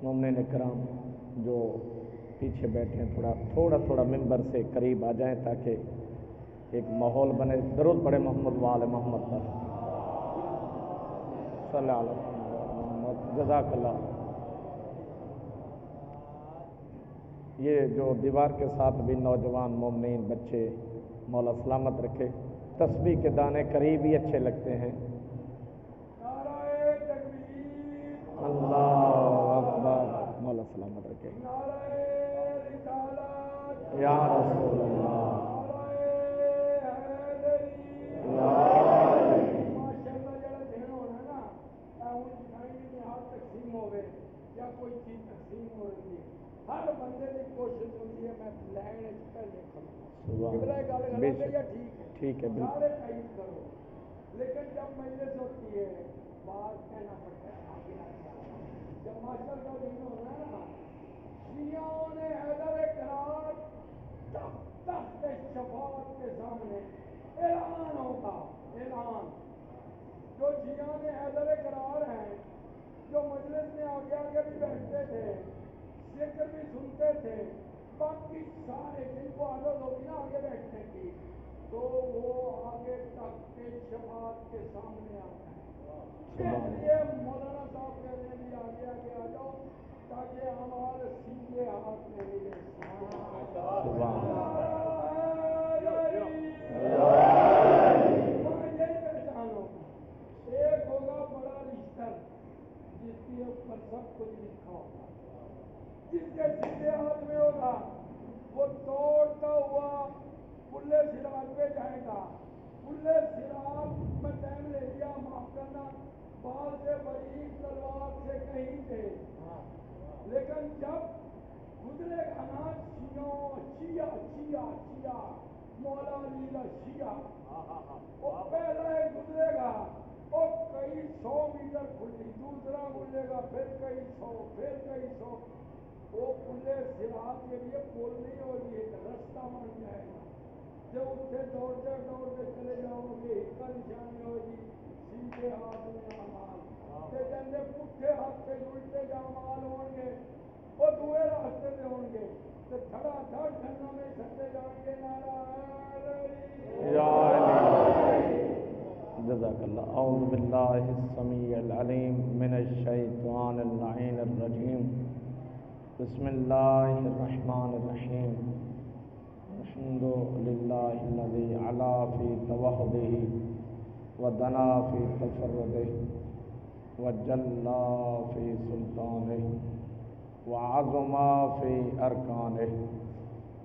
مومنین کرام جو پیچھے بیٹھے ہیں تھوڑا ممبر سے قریب آ جائیں تاکہ ایک ماحول بنے. درود پڑھے محمد وآل محمد پر صلی اللہ علیہ محمد. جزاک اللہ. یہ جو دیوار کے ساتھ بھی نوجوان مومنین بچے مولا سلامت رکھے. تسبیح کے دانے قریب ہی اچھے لگتے ہیں. اللہ اکبر. مولا سلامت رکھے. یا رسول اللہ. یا کوئی چیز تقسیم ہو رہی ہے ہر بندے کی کوشش ہوتی ہے میں لائن پہلے کھڑوں. گل غلط ہے یا ٹھیک ہے سارے تعریف کرو لیکن جب مجلس ہوتی ہے بات کہنا پڑتا ہے. جب ماشاء کا دن ہونا ہے نا شیعوں نے حیدر قرار تخت شفاعت کے سامنے اعلان ہوگا. اعلان جو شیعوں نے حیدر قرار ہیں جو مجلس میں آگے آگے بھی بیٹھتے تھے ذکر بھی سنتے تھے باقی سارے جن کو عادت ہوگی نا آگے بیٹھنے کی تو وہ آگے تک کے شفاعت کے سامنے آتا ہے. اس لیے مولانا صاحب کہتے ہیں بھی آگے آگے آ جاؤ تاکہ ہمارے سیدھے ہاتھ میں ملے. ایک ہوگا بڑا رشتہ جس کے اوپر سب کچھ لکھا ہوگا جس کے سیدھے ہاتھ میں ہوگا وہ توڑتا ہوا کلے صراط پہ جائے گا. کلے صراط میں ٹائم لے لیا معاف کرنا بال سے باریک تلوار سے کہیں تھے لیکن جب گزرے گا نا شیعہ مولا علی شیعہ وہ پہلا ایک گزرے گا اور کئی 100 میٹر کھلی دوسرا گزرے گا پھر کئی 100 وہ کلے صراط کے لیے پول نہیں ہوگی ایک رستہ بن جائے گا. جب اسے دوڑتے چلے جاؤ گے ایک نشانی ہوگی سیدھے ہاتھ میں اعمال جن پٹھے ہاتھ سے الٹے اعمال ہوں گے وہ دوسرے راستے سے ہوں گے تو دھڑا دھڑ جھرنا میں سٹے جائیں گے. جزاک اللہ. اعوذ باللہ السمیع العلیم من الشیطان اللعین الرجیم. بسم اللہ الرحمن الرحیم. الحمد للہ الذی علا فی توحدہ ودنا فی تفردہ وجلا فی سلطانہ وعظم فی ارکانہ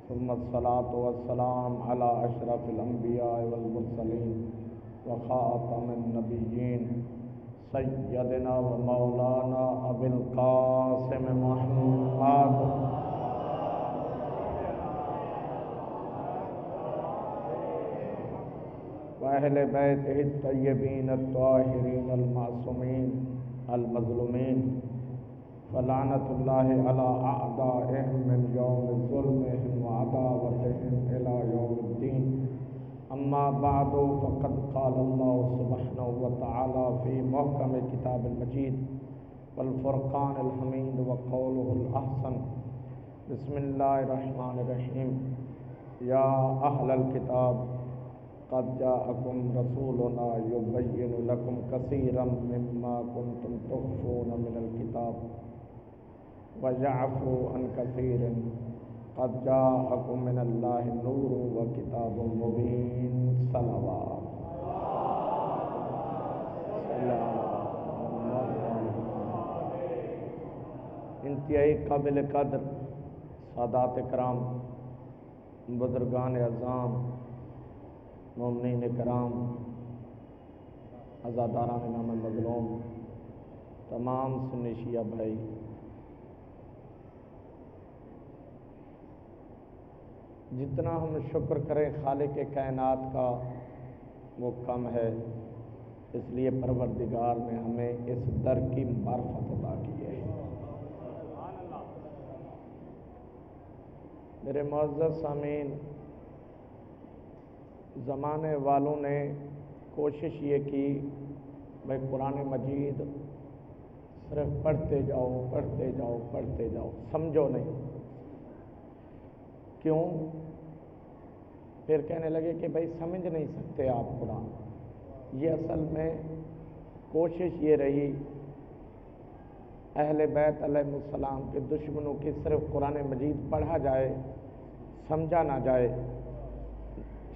ثم الصلاة والسلام علی اشرف الانبیاء والمرسلین وخاتم النبیین سیدنا و مولانا ابی القاسم محمد و اہل بیتہ الطیبین الطاہرین المعصومین المظلومین فلعنت اللہ علی اعدائہم من یوم ظلمہم وعداوتہم الی یوم الدین. اما بعد فقد قال اللہ سبحانہ وتعالی فی محکم کتاب المجید والفرقان الحمید وقولہ الاحسن. بسم اللہ الرحمن الرحیم. یا اہل الکتاب قد جاءکم رسولنا یبین لکم کثیرا مما کنتم تخفون من الکتاب ویعفو عن کثیر قد جاءکم من اللہ نور و کتاب مبین. صلوات. انتہائی قابل قدر سادات کرام بزرگان اعظام مومنین کرام عزاداران نام مظلوم تمام سنی شیعہ بھائی جتنا ہم شکر کریں خالق کائنات کا وہ کم ہے. اس لیے پروردگار نے ہمیں اس در کی معرفت عطا کی ہے. میرے معزز سامعین زمانے والوں نے کوشش یہ کی بھائی قرآن مجید صرف پڑھتے جاؤ پڑھتے جاؤ پڑھتے جاؤ، سمجھو نہیں۔ کیوں؟ پھر کہنے لگے کہ بھائی سمجھ نہیں سکتے آپ قرآن۔ یہ اصل میں کوشش یہ رہی اہل بیت علیہ السلام کے دشمنوں کی، صرف قرآن مجید پڑھا جائے سمجھا نہ جائے۔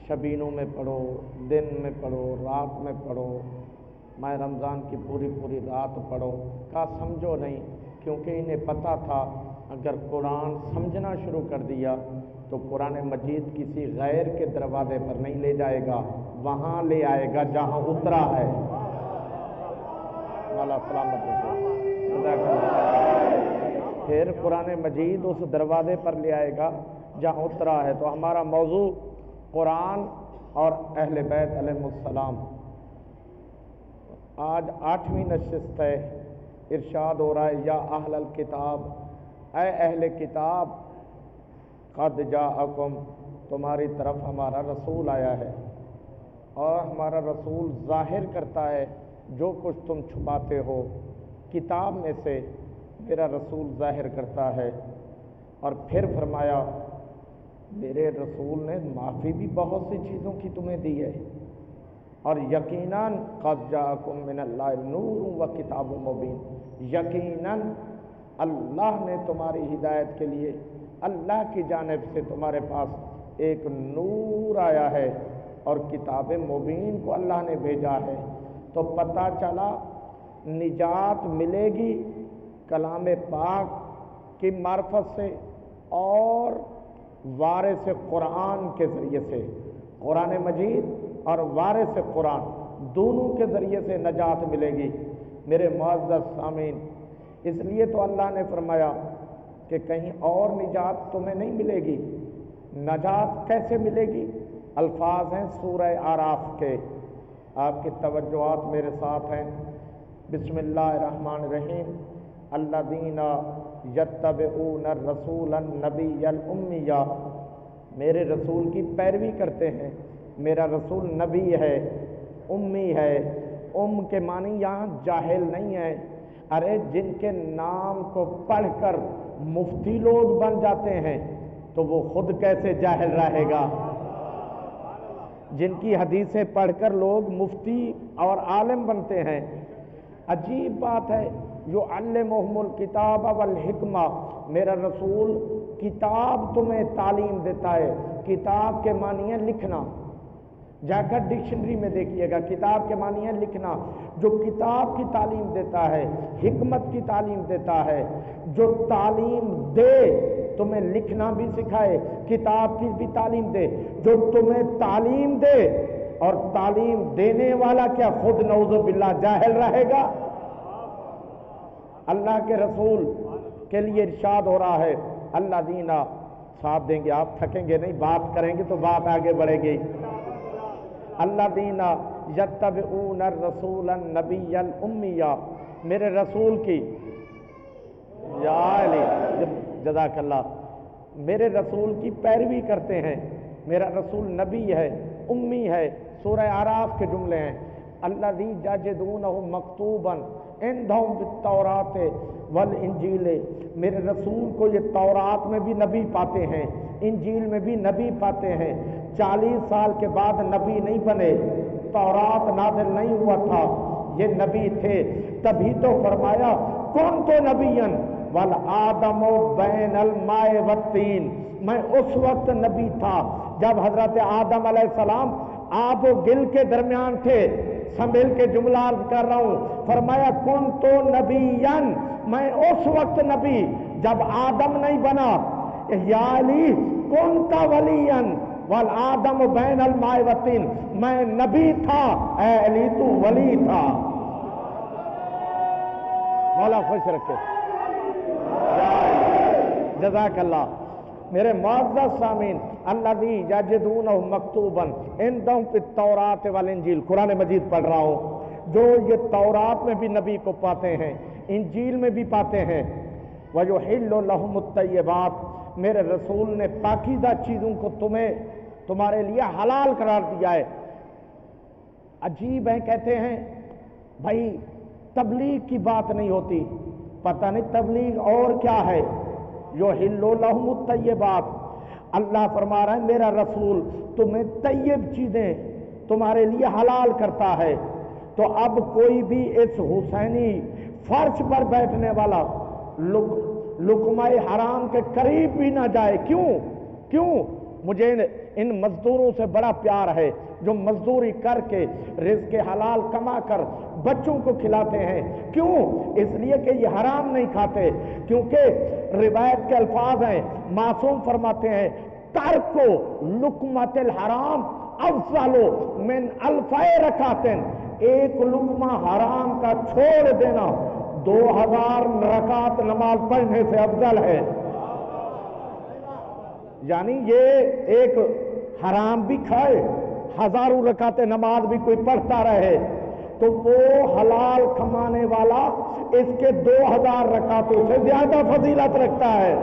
شبینوں میں پڑھو، دن میں پڑھو، رات میں پڑھو، ماہ رمضان کی پوری پوری رات پڑھو، کہا سمجھو نہیں، کیونکہ انہیں پتہ تھا اگر قرآن سمجھنا شروع کر دیا تو قرآن مجید کسی غیر کے دروازے پر نہیں لے جائے گا، وہاں لے آئے گا جہاں اترا ہے۔ مولا سلامت رکھے۔ پھر قرآن مجید اس دروازے پر لے آئے گا جہاں اترا ہے۔ تو ہمارا موضوع قرآن اور اہل بیت علیہ السلام۔ آج 8ویں نشست ہے۔ ارشاد ہو رہا ہے یا اہل الکتاب، اے اہل کتاب، قد جاءکم، تمہاری طرف ہمارا رسول آیا ہے، اور ہمارا رسول ظاہر کرتا ہے جو کچھ تم چھپاتے ہو کتاب میں سے، میرا رسول ظاہر کرتا ہے۔ اور پھر فرمایا میرے رسول نے معافی بھی بہت سی چیزوں کی تمہیں دی ہے، اور یقیناً قد جاءکم من اللہ نور و کتاب مبین، یقیناً اللہ نے تمہاری ہدایت کے لیے اللہ کی جانب سے تمہارے پاس ایک نور آیا ہے، اور کتاب مبین کو اللہ نے بھیجا ہے۔ تو پتہ چلا نجات ملے گی کلام پاک کی معرفت سے اور وارث قرآن کے ذریعے سے، قرآن مجید اور وارث قرآن دونوں کے ذریعے سے نجات ملے گی۔ میرے معزز سامعین، اس لیے تو اللہ نے فرمایا کہ کہیں اور نجات تمہیں نہیں ملے گی۔ نجات کیسے ملے گی؟ الفاظ ہیں سورہ اعراف کے، آپ کی توجہات میرے ساتھ ہیں۔ بسم اللہ الرحمن الرحیم۔ الذین یتبعون الرسول النبی الامی، میرے رسول کی پیروی کرتے ہیں۔ میرا رسول نبی ہے، امی ہے۔ ام کے معنی یہاں جاہل نہیں ہے۔ ارے جن کے نام کو پڑھ کر مفتی لوگ بن جاتے ہیں تو وہ خود کیسے جاہل رہے گا؟ جن کی حدیثیں پڑھ کر لوگ مفتی اور عالم بنتے ہیں۔ عجیب بات ہے، یعلمہم الکتاب والحکمہ، میرا رسول کتاب تمہیں تعلیم دیتا ہے۔ کتاب کے معنی ہے لکھنا، جا کر ڈکشنری میں دیکھیے گا، کتاب کے معنی ہے لکھنا۔ جو کتاب کی تعلیم دیتا ہے، حکمت کی تعلیم دیتا ہے، جو تعلیم دے، تمہیں لکھنا بھی سکھائے، کتاب کی بھی تعلیم دے، جو تمہیں تعلیم دے اور تعلیم دینے والا کیا خود نعوذ باللہ جاہل رہے گا؟ اللہ کے رسول کے لیے ارشاد ہو رہا ہے، اللہ دینا، ساتھ دیں گے، آپ تھکیں گے نہیں، بات کریں گے تو بات آگے بڑھے گی۔ اللہ دینا یتبعون الرسول النبی الامی، میرے رسول کی، یا علی جزاک اللہ، میرے رسول کی پیروی کرتے ہیں۔ میرا رسول نبی ہے، امی ہے۔ سورہ اعراف کے جملے ہیں، الذی یجدونہ مکتوبا عندہم فی التوراۃ والانجیل، میرے رسول کو یہ تورات میں بھی نبی پاتے ہیں، انجیل میں بھی نبی پاتے ہیں۔ 40 سال کے بعد نبی نہیں بنے، تورات نازل نہیں ہوا تھا، یہ نبی تھے۔ تبھی تو فرمایا کون تو نبیًا والآدم بین الماء والطین، میں اس وقت نبی تھا جب حضرت آدم علیہ السلام آب و گل کے درمیان تھے۔ سنبھل کے جملہ عرض کر رہا ہوں، فرمایا کن تو نبیًا، میں اس وقت نبی جب آدم نہیں بنا۔ یا علی کن کا ولیًا والآدم بین الماء والطین، میں نبی تھا، اے علی تو ولی تھا۔ مولا خوش رکھے، جزاک اللہ۔ میرے معزز سامعین، الذی یجدونہ مکتوبا عندہم فی التوراۃ والانجیل، قرآن مجید پڑھ رہا ہوں، جو یہ تورات میں بھی نبی کو پاتے ہیں، انجیل میں بھی پاتے ہیں۔ وَيُحِلُّ لَهُمُ الطَّيِّبَاتِ، میرے رسول نے پاکیزہ چیزوں کو تمہارے لیے حلال قرار دیا ہے۔ عجیب ہے، کہتے ہیں بھائی تبلیغ کی بات نہیں ہوتی، پتہ نہیں تبلیغ اور کیا ہے. یحل لہم الطیبات، اللہ فرما رہا ہے میرا رسول تمہیں طیب چیزیں تمہارے لیے حلال کرتا ہے. تو اب کوئی بھی اس حسینی فرش پر بیٹھنے والا لقمہ حرام کے قریب بھی نہ جائے. کیوں؟ مجھے ان مزدوروں سے بڑا پیار ہے جو مزدوری کر کے رزق حلال کما کر بچوں کو کھلاتے ہیں. کیوں؟ اس لیے کہ یہ حرام نہیں کھاتے. کیونکہ روایت کے الفاظ ہیں، معصوم فرماتے ہیں ترک لقمۃ الحرام افضل من الف رکعت، ایک لقمہ حرام کا چھوڑ دینا 2000 رکعت نماز پڑھنے سے افضل ہے. یعنی یہ ایک حرام بھی کھائے، ہزاروں رکعت نماز بھی کوئی پڑھتا رہے تو وہ حلال کمانے والا اس کے 2000 رکعتوں سے زیادہ فضیلت رکھتا ہے.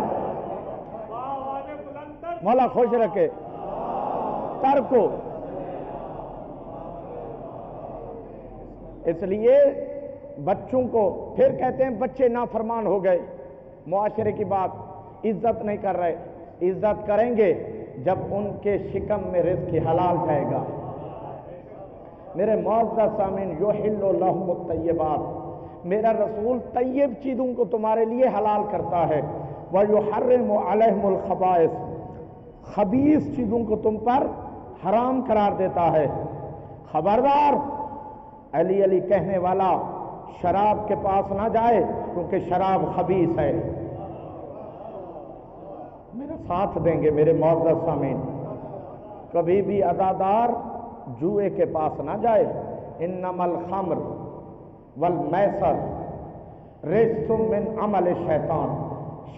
مولا خوش رکھے. ترکو، اس لیے بچوں کو پھر کہتے ہیں بچے نافرمان ہو گئے، معاشرے کی بات عزت نہیں کر رہے. عزت کریں گے جب ان کے شکم میں رزق حلال جائے گا. میرے معزز سامعین، یحل لہم الطیبات، میرا رسول طیب چیزوں کو تمہارے لیے حلال کرتا ہے. ویحرم علیہم الخبائث، خبیث چیزوں کو تم پر حرام قرار دیتا ہے. خبردار علی کہنے والا شراب کے پاس نہ جائے کیونکہ شراب خبیث ہے. میرا ساتھ دیں گے میرے معزز سامعین. کبھی بھی ادادار جوئے کے پاس نہ جائے. انما الخمر والمیسر رجس من عمل شیطان،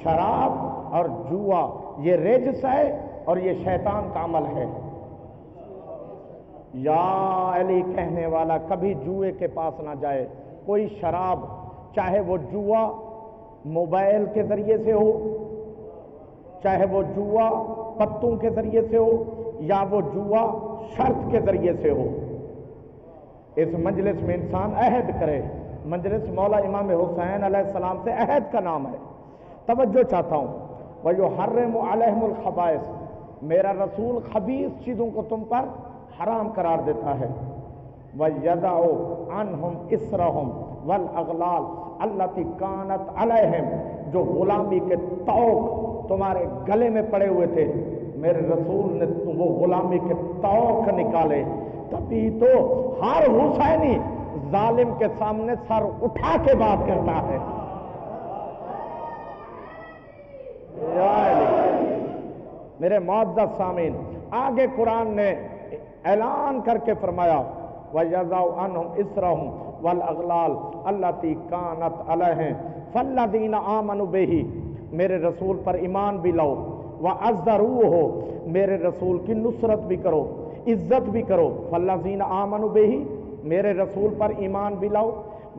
شراب اور جوا یہ رجس ہے اور یہ شیطان کا عمل ہے. یا علی کہنے والا کبھی جوئے کے پاس نہ جائے. کوئی شراب، چاہے وہ جوا موبائل کے ذریعے سے ہو، چاہے وہ جوا پتوں کے ذریعے سے ہو، یا وہ جوا شرط کے ذریعے سے ہو. اس مجلس میں انسان عہد کرے. مجلس مولا امام حسین علیہ السلام سے عہد کا نام ہے. توجہ چاہتا ہوں. وَيُحَرِّمُ عَلَيْهِمُ الْخَبَائِث، میرا رسول خبیث چیزوں کو تم پر حرام قرار دیتا ہے. وَيَضَعُ عَنْهُمْ إِصْرَهُمْ وَالْأَغْلَالَ الَّتِي كَانَتْ عَلَيْهِمْ، جو غلامی کے طوق تمہارے گلے میں پڑے ہوئے تھے میرے رسول نے وہ غلامی کے طوق نکالے. تبھی تو ہر حسینی ظالم کے سامنے سر اٹھا کے بات کرتا ہے. میرے معزز سامعین، آگے قرآن نے اعلان کر کے فرمایا وَيَضَعُ عَنْهُمْ إِصْرَهُمْ وَالْأَغْلَالَ الَّتِي كَانَتْ عَلَيْهِمْ فَالَّذِينَ آمَنُوا بِهِ، میرے رسول پر ایمان بھی لاؤ. وَعَزَّرُوهُ، میرے رسول کی نصرت بھی کرو، عزت بھی کرو. فَالَّذِينَ آمَنُوا بِهِ، میرے رسول پر ایمان بھی لاؤ.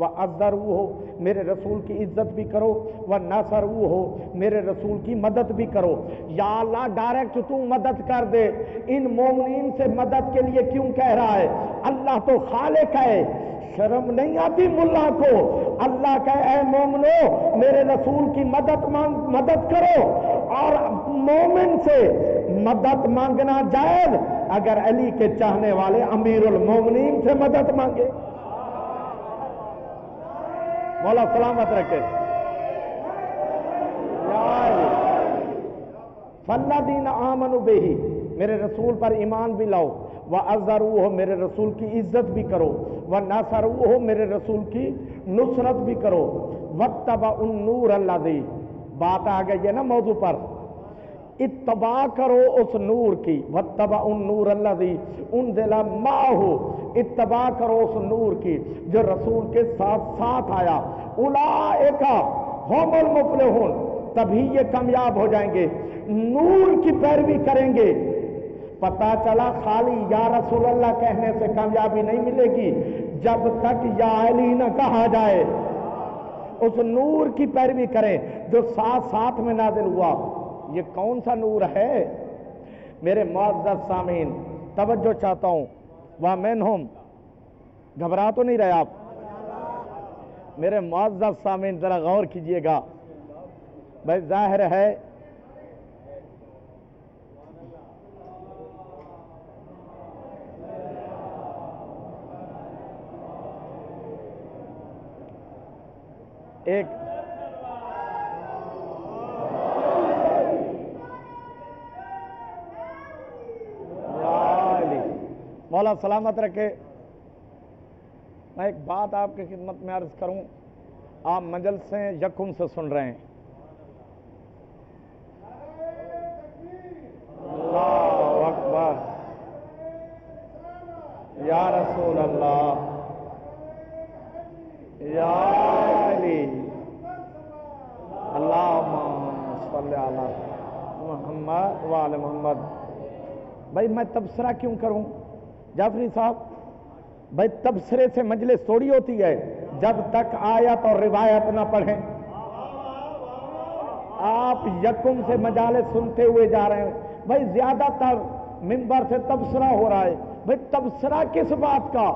وَعَزَّرُوهُ، میرے رسول کی عزت بھی کرو. وَنَصَرُوهُ، میرے رسول کی مدد بھی کرو. یا اللہ ڈائریکٹ تو مدد کر دے. ان مومنین سے مدد کے لیے کیوں کہہ رہا ہے؟ اللہ تو خالق ہے. شرم نہیں آتی ملا کو؟ اللہ کہ اے مومنو میرے رسول کی مدد کرو. اور مومن سے مدد مانگنا جائز اگر علی کے چاہنے والے امیر المومنین سے مدد مانگے. مولا سلامت رکھے. فَالَّذِينَ آمَنُوا بِهِ، میرے رسول پر ایمان بھی لاؤ. وَعَزَّرُوهُ، میرے رسول کی عزت بھی کرو. وَنَصَرُوهُ، میرے رسول کی نصرت بھی کرو. وَاتَّبَعُوا النُّورَ الَّذِي، بات آ گئی ہے نا موضوع پر، اتباع کرو اس نور کی. وَاتَّبَعُوا النُّورَ الَّذِي أُنزِلَ مَعَهُ، اتباع کرو اس نور کی جو رسول کے ساتھ آیا. اولئک ھم المفلحون، تبھی یہ کامیاب ہو جائیں گے. نور کی پیروی کریں گے. پتا چلا خالی یا رسول اللہ کہنے سے کامیابی نہیں ملے گی جب تک یا علی نہ کہا جائے. اس نور کی پیروی کریں جو ساتھ میں نازل ہوا. یہ کون سا نور ہے؟ میرے معزز سامعین توجہ چاہتا ہوں. وَمِنْهُمْ، گھبرا تو نہیں رہے آپ؟ میرے معزز سامعین ذرا غور کیجئے گا، بھائی ظاہر ہے ایک مولا سلامت رکھے۔ میں ایک بات آپ کی خدمت میں عرض کروں، آپ مجلسیں یکم سے سن رہے ہیں، اللہ اکبر، یا رسول اللہ، یا علی، اللہم صلی علی محمد وآل محمد۔ بھائی میں تبصرہ کیوں کروں جعفری صاحب؟ بھائی تبصرے سے مجلس تھوڑی ہوتی ہے جب تک آیت اور روایت نہ پڑھیں۔ آپ یکم سے مجالس سنتے ہوئے جا رہے ہیں، بھائی زیادہ تر منبر سے تبصرہ ہو رہا ہے، بھائی تبصرہ کس بات کا؟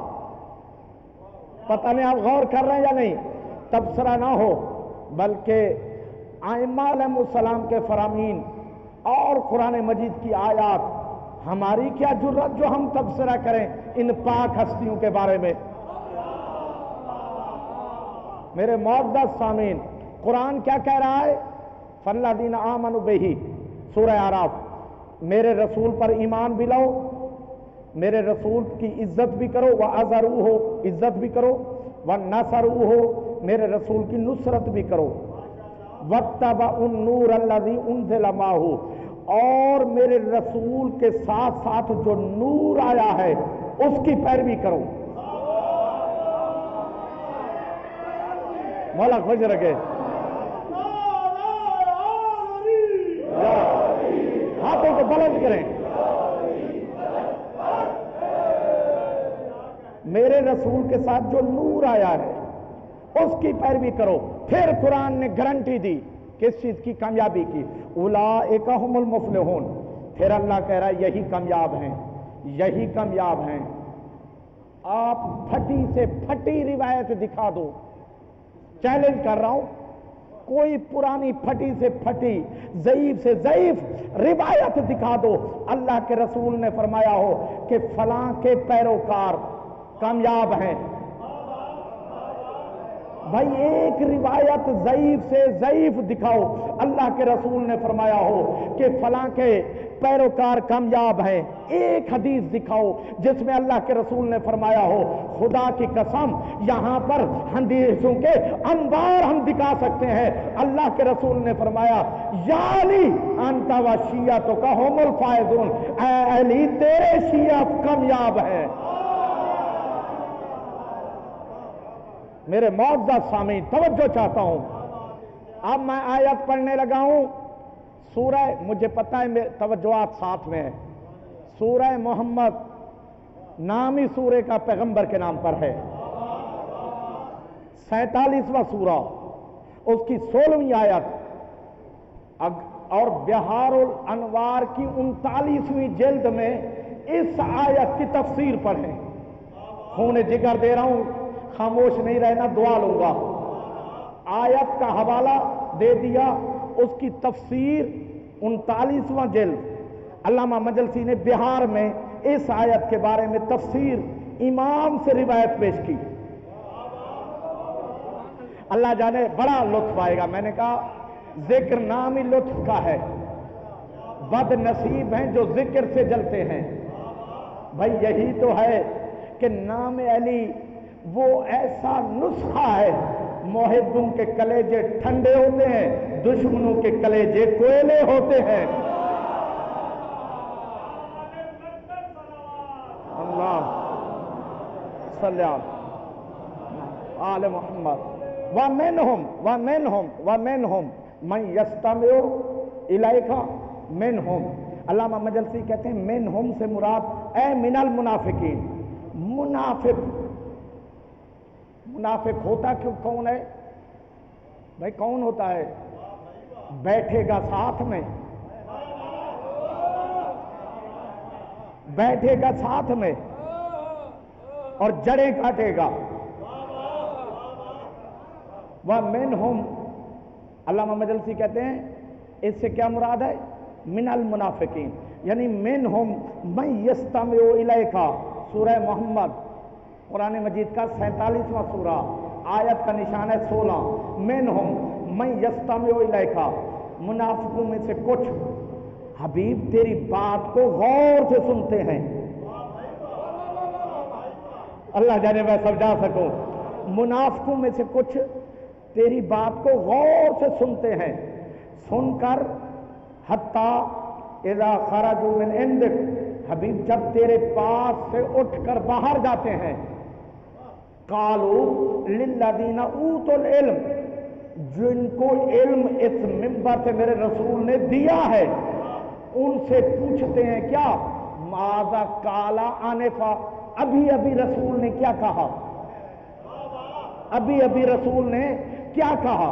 پتہ نہیں آپ غور کر رہے ہیں یا نہیں؟ تبصرہ نہ ہو بلکہ ائمہ علیہ السلام کے فرامین اور قرآن مجید کی آیات، ہماری کیا جرت جو ہم تبصرہ کریں ان پاک ہستیوں کے بارے میں۔ میرے معزز سامعین، قرآن کیا کہہ رہا ہے؟ فَالَّذِينَ آمَنُوا بِهِ، سورہ اعراف، میرے رسول پر ایمان بھی لاؤ، میرے رسول کی عزت بھی کرو، وَعَزَرُوهُ، عزت بھی کرو، وَنَصَرُوهُ، میرے رسول کی نصرت بھی کرو، وَاتَّبَعُوا النُّورَ الَّذِي أُنزِلَ مَعَهُ، اور میرے رسول کے ساتھ ساتھ جو نور آیا ہے اس کی پیروی کرو۔ مولا خوش رکھے، ہاتھوں کو بلند کریں، میرے رسول کے ساتھ جو نور آیا ہے اس کی پیروی کرو۔ پھر قرآن نے گارنٹی دی کس چیز کی؟ کامیابی کی، اولئک ھم المفلحون۔ پھر اللہ کہہ رہا ہے یہی کامیاب ہیں، یہی کامیاب ہیں۔ آپ پھٹی سے پھٹی روایت دکھا دو، چیلنج کر رہا ہوں، کوئی پرانی پھٹی سے پھٹی، ضعیف سے ضعیف روایت دکھا دو، اللہ کے رسول نے فرمایا ہو کہ فلاں کے پیروکار کامیاب ہیں۔ بھائی ایک روایت ضعیف سے ضعیف دکھاؤ، اللہ کے رسول نے فرمایا ہو کہ فلاں کے پیروکار کامیاب ہیں۔ ایک حدیث دکھاؤ جس میں اللہ کے رسول نے فرمایا ہو، خدا کی قسم یہاں پر حدیثوں کے انبار ہم دکھا سکتے ہیں۔ اللہ کے رسول نے فرمایا یا علی انت و شیعتک ھم الفائزون، اے علی تیرے شیعہ کامیاب ہیں۔ میرے معزز سامعین توجہ چاہتا ہوں، اب میں آیت پڑھنے لگا ہوں، سورہ، مجھے پتہ ہے توجہات ساتھ میں ہے، سورہ محمد نامی سورہ کا پیغمبر کے نام پر ہے، 47واں سورہ، اس کی 16ویں آیت، اور بہار الانوار کی 39ویں جلد میں اس آیت کی تفسیر پڑھیں۔ خون جگر دے رہا ہوں، خاموش نہیں رہنا، دعا لوں گا۔ آیت کا حوالہ دے دیا، اس کی تفسیر 39واں جلد، علامہ مجلسی نے بہار میں اس آیت کے بارے میں تفسیر امام سے روایت پیش کی۔ اللہ جانے بڑا لطف آئے گا۔ میں نے کہا ذکر نام ہی لطف کا ہے، بد نصیب ہیں جو ذکر سے جلتے ہیں۔ بھائی یہی تو ہے کہ نام علی وہ ایسا نسخہ ہے، محبوں کے کلیجے ٹھنڈے ہوتے ہیں، دشمنوں کے کلیجے کوئلے ہوتے ہیں۔ اللہ صلی آل محمد۔ وَمِنْهُمْ مَنْ يَسْتَمِعُ إِلَيْكَ مِنْهُمْ۔ علامہ مجلسی کہتے ہیں منہم سے مراد اے من المنافقین، منافق ہوتا کون ہے بھائی؟ کون ہوتا ہے؟ بیٹھے گا ساتھ میں، بیٹھے گا ساتھ میں اور جڑیں کاٹے گا۔ وَمِنْهُمْ، علامہ مجلسی کہتے ہیں اس سے کیا مراد ہے؟ من المنافقین، یعنی منہم من یستمع الیک، سورہ محمد قرآن مجید کا 47واں سورہ، آیت کا نشان ہے 16، منہم من یستمع الیک، منافقوں میں سے کچھ حبیب تیری بات کو غور سے سنتے ہیں۔ اللہ جانے میں سمجھا سکوں، منافقوں میں سے کچھ تیری بات کو غور سے سنتے ہیں، سن کر حتیٰ اذا خرجوا من عندک، حبیب جب تیرے پاس سے اٹھ کر باہر جاتے ہیں، قالوا للذین اوتوا العلم، جن کو علم اس منبر سے میرے رسول نے دیا ہے، ان سے پوچھتے ہیں کیا؟ ماذا قال آنفا، ابھی ابھی رسول نے کیا کہا؟ ابھی ابھی رسول نے کیا کہا؟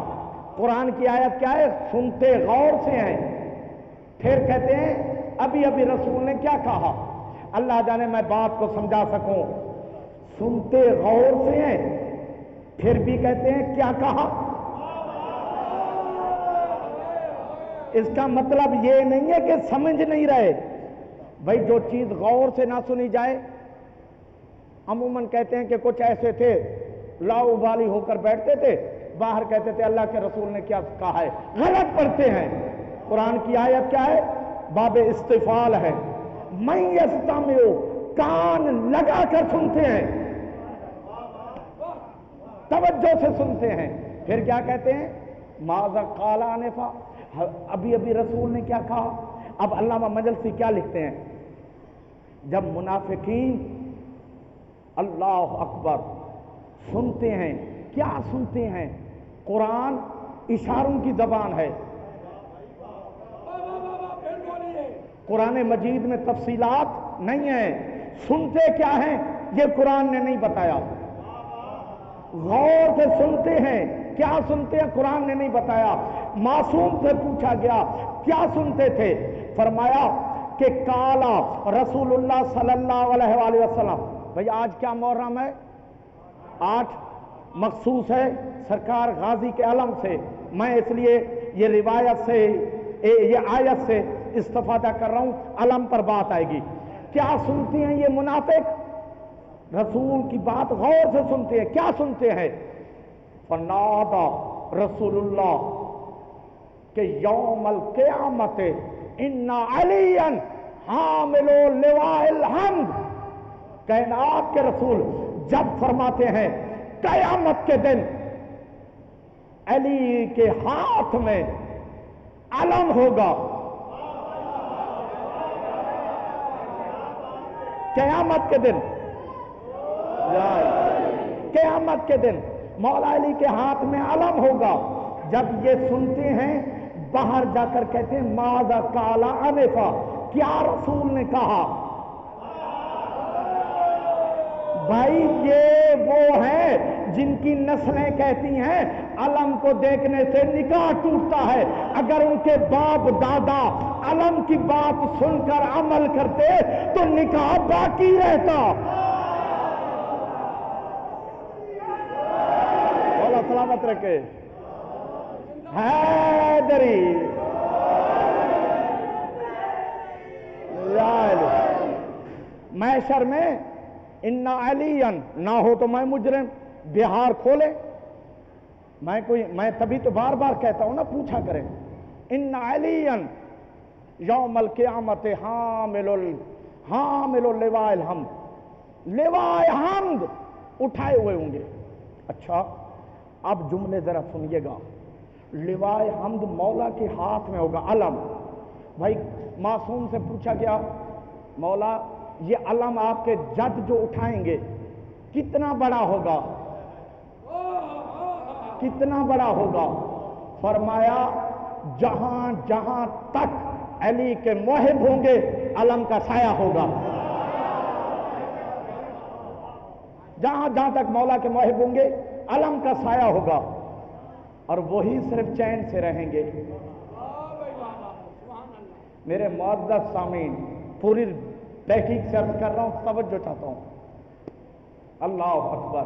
قرآن کی آیت کیا ہے؟ سنتے غور سے ہیں، پھر کہتے ہیں ابھی ابھی رسول نے کیا کہا؟ اللہ جانے میں بات کو سمجھا سکوں، سنتے غور سے ہیں، پھر بھی کہتے ہیں کیا کہا؟ اس کا مطلب یہ نہیں ہے کہ سمجھ نہیں رہے، بھائی جو چیز غور سے نہ سنی جائے، عموماً کہتے ہیں کہ کچھ ایسے تھے لاؤبالی ہو کر بیٹھتے تھے، باہر کہتے تھے اللہ کے رسول نے کیا کہا ہے، غلط پڑھتے ہیں۔ قرآن کی آیت کیا ہے؟ باب استفال ہے، من یستمع، کان لگا کر سنتے ہیں، توجہ سے سنتے ہیں، پھر کیا کہتے ہیں؟ ماذا قال آنفا، ابھی ابھی رسول نے کیا کہا؟ اب علامہ مجلسی کیا لکھتے ہیں؟ جب منافقین اللہ اکبر سنتے ہیں، کیا سنتے ہیں؟ قرآن اشاروں کی زبان ہے، قرآن مجید میں تفصیلات نہیں ہیں، سنتے کیا ہیں یہ قرآن نے نہیں بتایا، غور سے سنتے ہیں، کیا سنتے ہیں قرآن نے نہیں بتایا۔ معصوم سے پوچھا گیا کیا سنتے تھے، فرمایا کہ کالا رسول اللہ صلی اللہ علیہ وآلہ وسلم، بھئی آج کیا محرم ہے؟ 8 مخصوص ہے سرکار غازی کے علم سے، میں اس لیے یہ روایت سے یہ آیت سے استفادہ کر رہا ہوں، علم پر بات آئے گی۔ کیا سنتی ہیں یہ منافق؟ رسول کی بات غور سے سنتے ہیں، کیا سنتے ہیں؟ فنادا رسول اللہ کہ یوم القیامت ان علیا حامل لواء الحمد، کائنات کے رسول جب فرماتے ہیں قیامت کے دن علی کے ہاتھ میں علم ہوگا، قیامت کے دن، قیامت کے دن مولا علی کے ہاتھ میں علم ہوگا۔ جب یہ سنتے ہیں باہر جا کر کہتے ہیں ماذا قال آنفا، کیا رسول نے کہا؟ بھائی یہ وہ ہیں جن کی نسلیں کہتی ہیں علم کو دیکھنے سے نکاح ٹوٹتا ہے، اگر ان کے باپ دادا علم کی بات سن کر عمل کرتے تو نکاح باقی رہتا۔ اللہ سلامت رکھے۔ حیدری محشر میں ان علیًا نہ ہو تو میں مجرم، بہار کھولے، میں تبھی تو بار بار کہتا ہوں نا، پوچھا کریں، ان علیًا یوم القیامت حامل لواء الحمد، لواء حمد اٹھائے ہوئے ہوں گے۔ اچھا اب جملے ذرا سنیے گا، لواء حمد مولا کے ہاتھ میں ہوگا، علم۔ بھائی معصوم سے پوچھا گیا مولا یہ علم آپ کے جد جو اٹھائیں گے کتنا بڑا ہوگا، کتنا بڑا ہوگا؟ فرمایا جہاں جہاں تک علی کے محب ہوں گے علم کا سایہ ہوگا، جہاں جہاں تک مولا کے محب ہوں گے علم کا سایہ ہوگا، اور وہی صرف چین سے رہیں گے۔ میرے معزز سامعین، پوری تحقیق سے عرض کر رہا ہوں، توجہ چاہتا ہوں، اللہ اکبر۔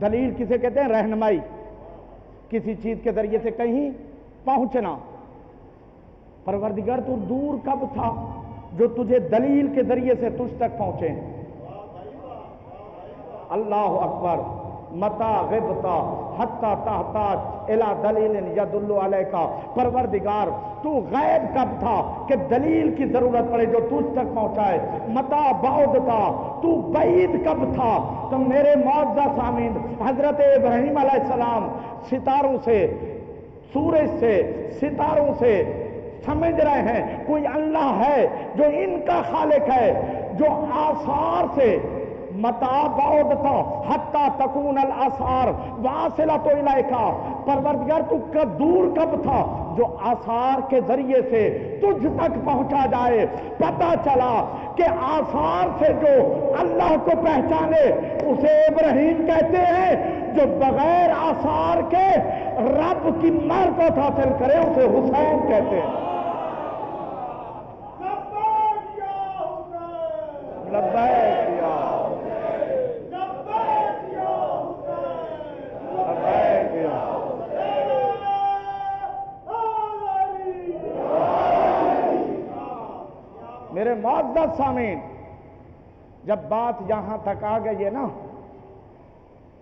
دلیل کسے کہتے ہیں؟ رہنمائی، کسی چیز کے ذریعے سے کہیں پہنچنا۔ پروردگار تو دور کب تھا جو تجھے دلیل کے ذریعے سے تجھ تک پہنچے؟ اللہ اکبر۔ متا غبتا حتی تحتاج الی دلیل یدل علیک، پروردگار تو غائب کب تھا کہ دلیل کی ضرورت پڑے جو تجھ تک پہنچائے؟ متا بعدتا، تو بعید کب تھا؟ تو میرے معزز سامعین، حضرت ابراہیم علیہ السلام ستاروں سے، سورج سے، ستاروں سے سمجھ رہے ہیں کوئی اللہ ہے جو ان کا خالق ہے، جو آثار سے متا بعدتا حتی تکون الاثار واصلۃ الیک، پروردگار تو دور کب تھا جو آثار کے ذریعے سے تجھ تک پہنچا جائے؟ پتہ چلا کہ آثار سے جو اللہ کو پہچانے اسے ابراہیم کہتے ہیں، جو بغیر آثار کے رب کی معرفت حاصل کرے اسے حسین کہتے ہیں۔ لبیک یا میرے معزز سامعین، جب بات یہاں تک آ گئی ہے نا،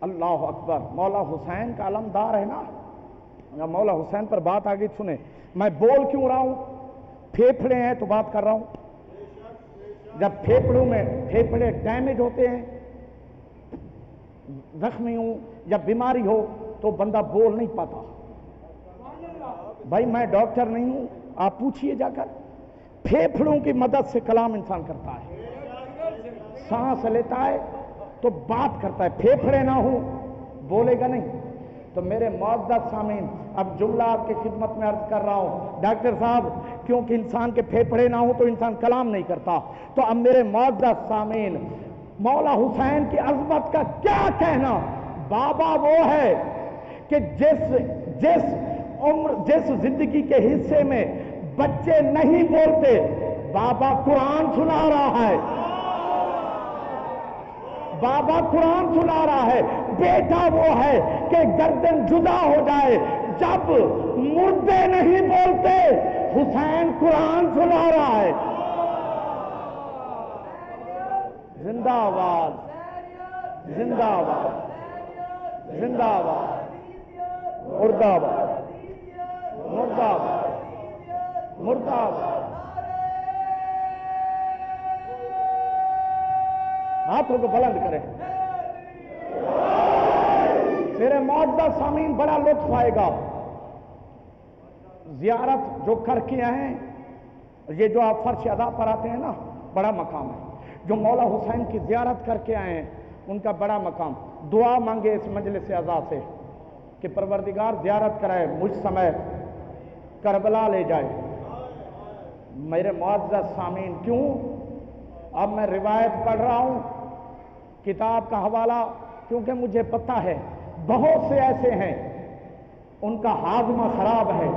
اللہ اکبر، مولا حسین کا علمدار ہے نا، یا مولا حسین پر بات آ گئی، سنیں میں بول کیوں رہا ہوں؟ پھیپھڑے ہیں تو بات کر رہا ہوں۔ جب پھیپھڑوں میں پھیپھڑے ڈیمیج ہوتے ہیں، زخمی ہوں یا بیماری ہو تو بندہ بول نہیں پاتا۔ بھائی میں ڈاکٹر نہیں ہوں، آپ پوچھئے جا کر، پھیپھڑوں کی مدد سے کلام انسان کرتا ہے، سانس لیتا ہے تو بات کرتا ہے، پھیپھڑے نہ ہوں بولے گا نہیں۔ تو میرے معزز سامعین، اب جملہ آپ کی خدمت میں عرض کر رہا ہوں، ڈاکٹر صاحب کیونکہ انسان کے پھیپھڑے نہ ہوں تو انسان کلام نہیں کرتا، تو اب میرے معزز سامعین، مولا حسین کی عظمت کا کیا کہنا؟ بابا وہ ہے کہ جس زندگی کے حصے میں بچے نہیں بولتے، بابا قرآن سنا رہا ہے، بابا قرآن سنا رہا ہے۔ بیٹا وہ ہے کہ گردن جدا ہو جائے، جب مردے نہیں بولتے حسین قرآن سنا رہا ہے۔ زندہ آباد، زندہ آباد، زندہ آباد، مردہ آباد، مردہ آباد، مردہ آباد۔ ہاتھوں کو بلند کریں۔ میرے معزز سامعین، بڑا لطف آئے گا، زیارت جو کر کے آئے ہیں، یہ جو آپ فرش ادا پر آتے ہیں نا، بڑا مقام ہے۔ جو مولا حسین کی زیارت کر کے آئے ہیں ان کا بڑا مقام، دعا مانگے اس مجلس اعزا سے کہ پروردگار زیارت کرائے، مجھ سمیت کربلا لے جائے۔ میرے معزز سامعین، کیوں؟ اب میں روایت پڑھ رہا ہوں، کتاب کا حوالہ، کیونکہ مجھے پتہ ہے بہت سے ایسے ہیں ان کا ہاضمہ خراب ہے،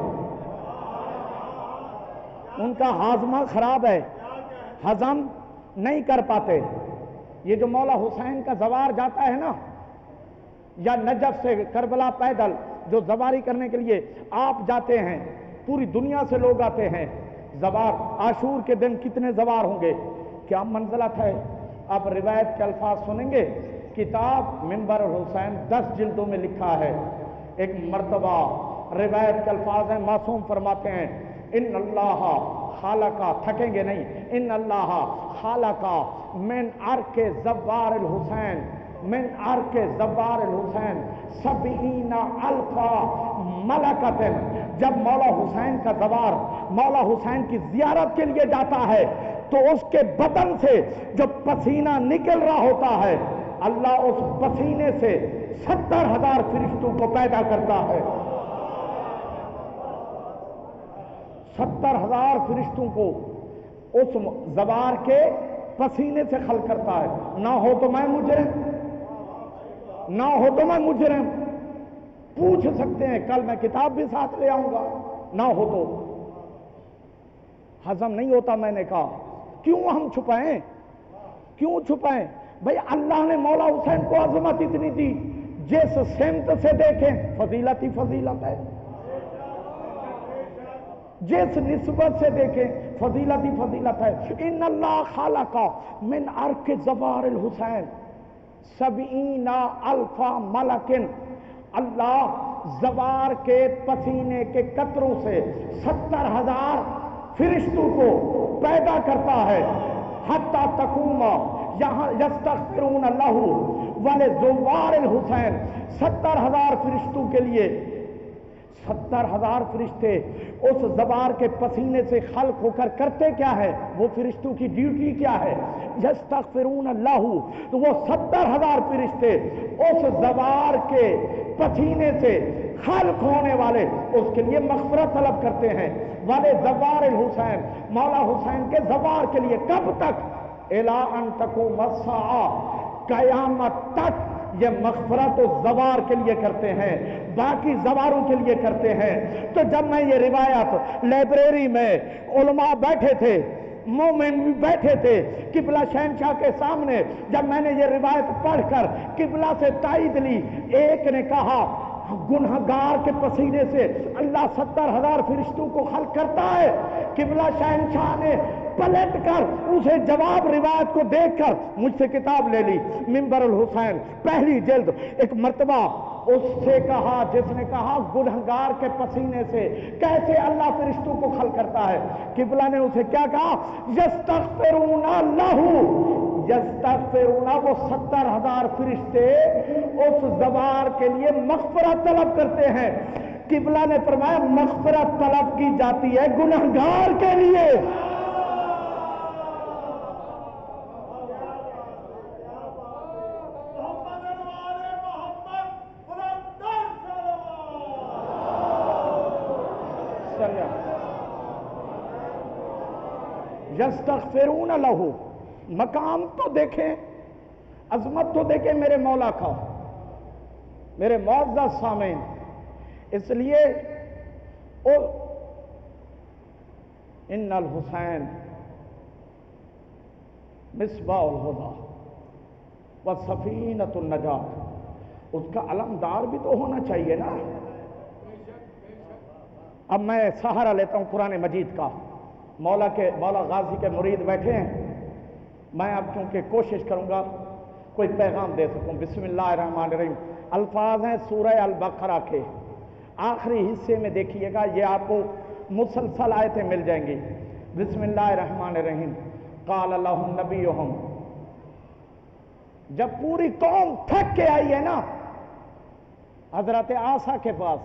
ان کا ہاضمہ خراب ہے، ہضم نہیں کر پاتے۔ یہ جو مولا حسین کا زوار جاتا ہے نا، یا نجف سے کربلا پیدل جو زواری کرنے کے لیے آپ جاتے ہیں، پوری دنیا سے لوگ آتے ہیں، زوار عاشور کے دن کتنے زوار ہوں گے، کیا منزلت ہے؟ آپ روایت کے الفاظ سنیں گے، کتاب منبر حسین 10 جلدوں میں لکھا ہے۔ ایک مرتبہ روایت کے الفاظ ہیں، معصوم فرماتے ہیں، ان اللہ خالقہ، تھکیں گے نہیں، ان اللہ خالقہ من عرق زوار الحسین، من عرق زوار الحسین 70,000 ملکۃ۔ جب مولا حسین کا زوار مولا حسین کی زیارت کے لیے جاتا ہے تو اس کے بدن سے جو پسینہ نکل رہا ہوتا ہے، اللہ اس پسینے سے 70,000 فرشتوں کو پیدا کرتا ہے، 70,000 فرشتوں کو اس زوار کے پسینے سے خلق کرتا ہے۔ نہ ہو تو میں مجرم، نہ ہو تو میں مجرم، پوچھ سکتے ہیں، کل میں کتاب بھی ساتھ لے آؤں گا، نہ ہو تو ہضم نہیں ہوتا۔ میں نے کہا کیوں ہم چھپائیں، کیوں چھپائیں؟ بھئی اللہ نے مولا حسین کو عظمت اتنی دی، جس سمت سے دیکھیں فضیلت ہی فضیلت ہے، جس نسبت سے دیکھیں فضیلت ہی فضیلت ہے۔ ان اللہ خلق من عرق زوار الحسین 70,000 ملکن، اللہ زوار کے پسینے کے قطروں سے 70,000 فرشتوں کو پیدا کرتا ہے، حتی تقوم یہاں یستغفرون لہ ولزوار الحسین، 70,000 فرشتوں کے لیے 70,000 فرشتے اس زوار کے پسینے سے خلق ہو کر کرتے کیا ہے؟ وہ فرشتوں کی ڈیوٹی کیا ہے؟ یستغفرون لہ، تو وہ 70,000 فرشتے اس زوار کے پسینے سے خلق ہونے والے اس کے لیے مغفرت طلب کرتے ہیں۔ والے زوار الحسین، مولا حسین کے زوار کے لیے کب تک؟ الی ان تقوم الساعہ، قیامت تک یہ مغفرت اس زوار کے لیے کرتے ہیں، باقی زواروں کے لیے کرتے ہیں۔ تو جب میں یہ روایت لائبریری میں علماء بیٹھے تھے، مومن بھی بیٹھے تھے قبلہ شہنشاہ کے سامنے، جب میں نے یہ روایت پڑھ کر قبلہ سے تائید لی، ایک نے کہا گنہگار کے پسینے سے اللہ 70,000 فرشتوں کو خلق کرتا ہے۔ قبلہ شہنشاہ نے پلٹ کر اسے جواب روایت کو دیکھ کر مجھ سے کتاب لے لی، منبر الحسین پہلی جلد، ایک مرتبہ اس سے کہا جس نے کہا گنہگار کے پسینے سے کیسے اللہ فرشتوں کو خلق کرتا ہے؟ قبلہ نے اسے کیا کہا؟ یستغفرون لہ، یستغفرون، وہ 70,000 فرشتے اس زوار کے لیے مغفرت طلب کرتے ہیں۔ قبلہ نے فرمایا مغفرت طلب کی جاتی ہے گنہگار کے لیے۔ یستغفرون لہ، مقام تو دیکھیں، عظمت تو دیکھیں میرے مولا کا، میرے معزز سامعین۔ اس لیے ان الحسین مصباح الہدی و سفینۃ النجات، اس کا علمدار بھی تو ہونا چاہیے نا۔ اب میں سہارا لیتا ہوں قرآن مجید کا، مولا غازی کے مرید بیٹھے ہیں، میں اب کیونکہ کوشش کروں گا کوئی پیغام دے سکوں۔ بسم اللہ الرحمن الرحیم، الفاظ ہیں سورہ البقرہ کے آخری حصے میں، دیکھیے گا یہ آپ کو مسلسل آیتیں مل جائیں گی۔ بسم اللہ الرحمن الرحیم، قال لهم نبیہم، جب پوری قوم تھک کے آئی ہے نا حضرت آسا کے پاس،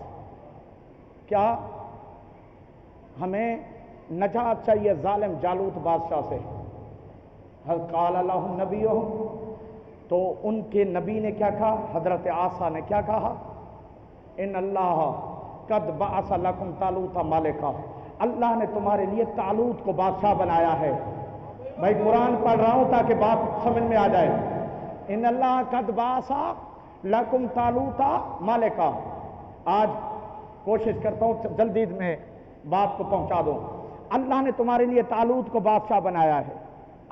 کیا ہمیں نجات چاہیے ظالم جالوت بادشاہ سے، قال لهم نبیہم، تو ان کے نبی نے کیا کہا؟ حضرت آسا نے کیا کہا؟ ان اللہ قد بعث لکم طالوت ملکا، اللہ نے تمہارے لیے طالوت کو بادشاہ بنایا ہے۔ بھائی قرآن پڑھ رہا ہوں تاکہ بات سمجھ میں آ جائے۔ ان اللہ قد بعث لکم طالوت ملکا، آج کوشش کرتا ہوں جلدی میں بات کو پہنچا دوں۔ اللہ نے تمہارے لیے طالوت کو بادشاہ بنایا ہے،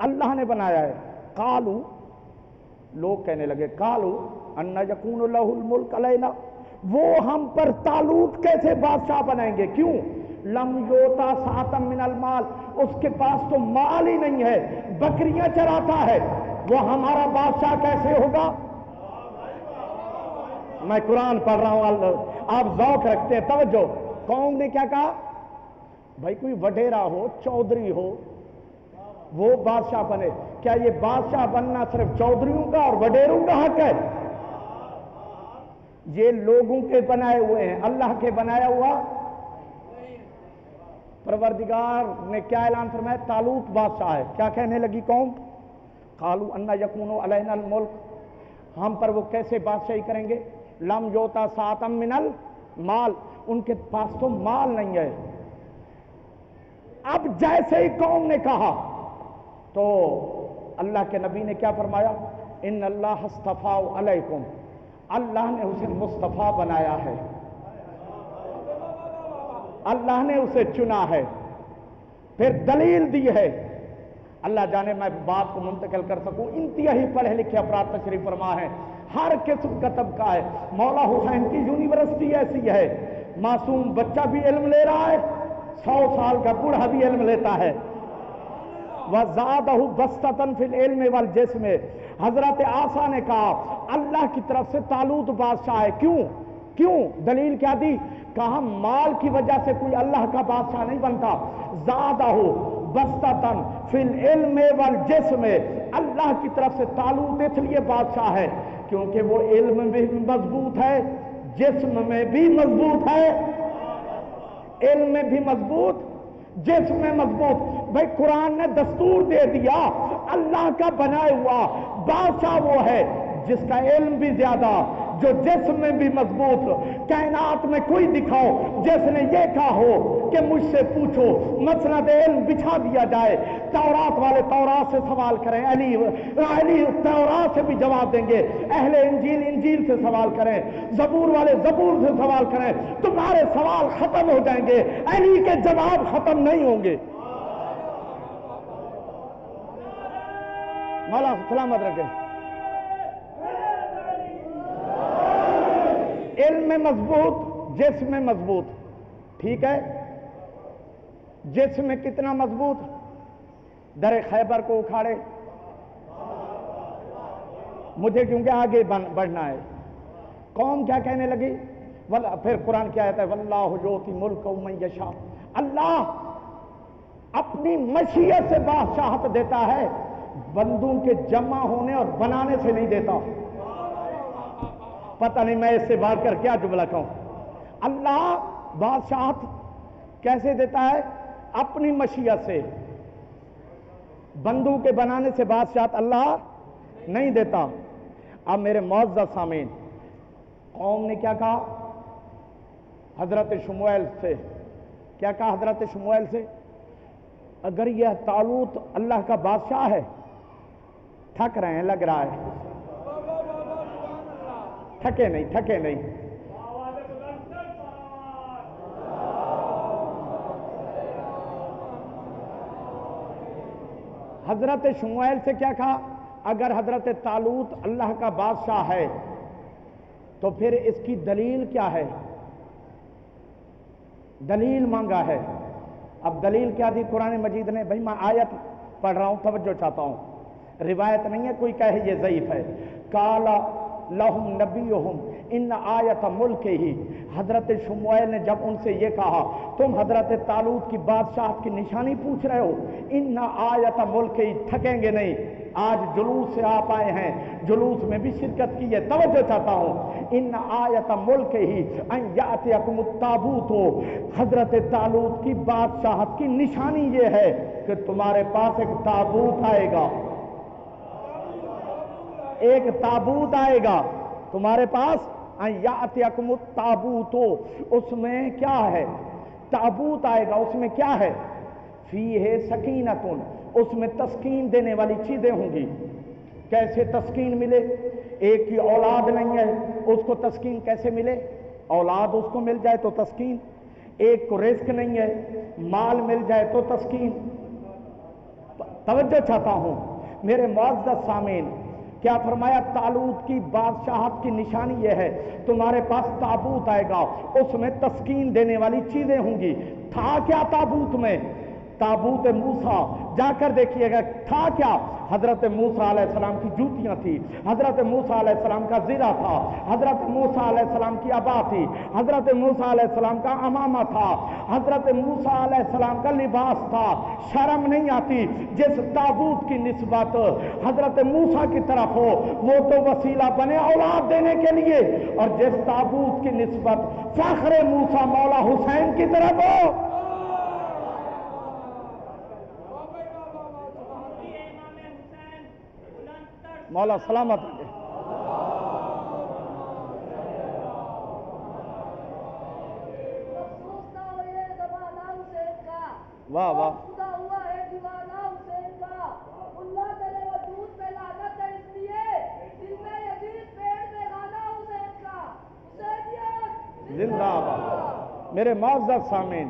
اللہ نے بنایا ہے۔ قالو، لوگ کہنے لگے، قالو ان یکون لہ الملک علینا، وہ ہم پر طالوت کیسے بادشاہ بنائیں گے؟ کیوں؟ لم یوتا ساعۃ من المال، اس کے پاس تو مال ہی نہیں ہے، بکریاں چراتا ہے، وہ ہمارا بادشاہ کیسے ہوگا؟ میں قرآن پڑھ رہا ہوں، آپ ذوق رکھتے ہیں، توجہ۔ قوم نے کیا کہا؟ بھائی کوئی وڈیرا ہو، چودھری ہو، وہ بادشاہ بنے۔ کیا یہ بادشاہ بننا صرف چودھریوں کا اور وڈیروں کا حق ہے؟ یہ لوگوں کے بنائے ہوئے ہیں، اللہ کے بنایا ہوا۔ پروردگار نے کیا اعلان فرمایا؟ طالوت بادشاہ ہے۔ کیا کہنے لگی قوم؟ قالوا ان یکون علینا الملک، ہم پر وہ کیسے بادشاہی کریں گے؟ لم یوتا ساعۃ من المال، ان کے پاس تو مال نہیں ہے۔ اب جیسے ہی قوم نے کہا تو اللہ کے نبی نے کیا فرمایا؟ ان اللہ اصطفیٰ علیکم، اللہ نے اسے مصطفیٰ بنایا ہے، اللہ نے اسے چنا ہے۔ پھر دلیل دی ہے، اللہ جانے میں بات کو منتقل کر سکوں، انتہائی پڑھے لکھے افراد تشریف فرما ہے، ہر قسم کا طبقہ ہے۔ مولا حسین کی یونیورسٹی ایسی ہے، معصوم بچہ بھی علم لے رہا ہے، 100 سال کا بوڑھا بھی علم لیتا ہے۔ وَزَادَهُ بَسْطَةً فِي الْعِلْمِ وَالْجِسْمِ، حضرت آسا نے کہا اللہ کی طرف سے طالوت بادشاہ ہے۔ کیوں دلیل کیا دی؟ کہا مال کی وجہ سے کوئی اللہ کا بادشاہ نہیں بنتا۔ زَادَهُ بَسْطَةً فِي الْعِلْمِ وَالْجِسْمِ، اللہ کی طرف سے طالوت اس لیے بادشاہ ہے کیونکہ وہ علم میں بھی مضبوط ہے، جسم میں بھی مضبوط ہے، علم میں بھی مضبوط، جسم میں مضبوط۔ بھائی قرآن نے دستور دے دیا، اللہ کا بنایا ہوا بادشاہ وہ ہے جس کا علم بھی زیادہ، جو جسم میں بھی مضبوط۔ کائنات میں کوئی دکھاؤ جس نے یہ کہا ہو کہ مجھ سے پوچھو، مسند علم بچھا دیا جائے، تورات والے تورات سے سوال کریں، علی تورات سے بھی جواب دیں گے، اہل انجیل سے سوال کریں، زبور والے زبور سے سوال کریں، تمہارے سوال ختم ہو جائیں گے، علی کے جواب ختم نہیں ہوں گے۔ مولا سلامت رکھے۔ علم میں مضبوط، جسم میں مضبوط، ٹھیک ہے؟ جسم میں کتنا مضبوط؟ در خیبر کو اکھاڑے، مجھے کیونکہ آگے بڑھنا ہے۔ قوم کیا کہنے لگی؟ پھر قرآن کیا آتا ہے واللہ یؤتی ملکہ من یشاء، اللہ اپنی مشیت سے بادشاہت دیتا ہے، بندوں کے جمع ہونے اور بنانے سے نہیں دیتا۔ پتہ نہیں میں اس سے بات کر کیا جملہ کہوں۔ اللہ بادشاہت کیسے دیتا ہے؟ اپنی مشیت سے، بندوں کے بنانے سے بادشاہت اللہ نہیں دیتا۔ اب میرے معزز سامعین، قوم نے کیا کہا حضرت شموئیل سے؟ کیا کہا حضرت شموئیل سے؟ اگر یہ طالوت اللہ کا بادشاہ ہے، تھک رہے ہیں لگ رہا ہے، تھکے نہیں۔ حضرت شموئیل سے کیا کہا؟ اگر حضرت طالوت اللہ کا بادشاہ ہے تو پھر اس کی دلیل کیا ہے؟ دلیل مانگا ہے۔ اب دلیل کیا دی قرآن مجید نے؟ بھائی میں آیت پڑھ رہا ہوں، توجہ چاہتا ہوں، روایت نہیں ہے کوئی کہے یہ ضعیف ہے۔ کالا لہم نبیہم ان آیت ملک ہی، حضرت شموئیل نے جب ان سے یہ کہا تم حضرت طالوت کی بادشاہت کی نشانی پوچھ رہے ہو، ان آیت ملک ہی، تھکیں گے نہیں۔ آج جلوس سے آپ آئے ہیں، جلوس میں بھی شرکت کی ہے، توجہ چاہتا ہوں، ان آیت ملک ہی ان یاتیکم التابوت، حضرت طالوت کی بادشاہت کی نشانی یہ ہے کہ تمہارے پاس ایک تابوت آئے گا، ایک تابوت آئے گا تمہارے پاس، ان یاتیکم التابوت، اس میں کیا ہے؟ تابوت آئے گا، اس میں کیا ہے؟ فیہ سکینۃ، اس میں تسکین دینے والی چیزیں ہوں گی۔ کیسے تسکین ملے؟ ایک کی اولاد نہیں ہے، اس کو تسکین کیسے ملے؟ اولاد اس کو مل جائے تو تسکین۔ ایک کو رزق نہیں ہے، مال مل جائے تو تسکین۔ توجہ چاہتا ہوں میرے معزز سامعین، کیا فرمایا؟ طالوت کی بادشاہت کی نشانی یہ ہے تمہارے پاس تابوت آئے گا، اس میں تسکین دینے والی چیزیں ہوں گی۔ تھا کیا تابوت میں؟ تابوت موسیٰ، جا کر دیکھیے گا تھا کیا؟ حضرت موسیٰ علیہ السلام کی جوتیاں تھی، حضرت موسیٰ علیہ السلام کا زرہ تھا، حضرت موسیٰ علیہ السلام کی عبا تھی، حضرت موسیٰ علیہ السلام کا عمامہ تھا، حضرت موسیٰ علیہ السلام کا لباس تھا۔ شرم نہیں آتی جس تابوت کی نسبت حضرت موسیٰ کی طرف ہو وہ تو وسیلہ بنے اولاد دینے کے لیے، اور جس تابوت کی نسبت فخر موسیٰ مولا حسین کی طرف ہو۔ مولا سلامت رکھے۔ واہ واہ، زندہ باد۔ میرے معزز سامعین،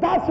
10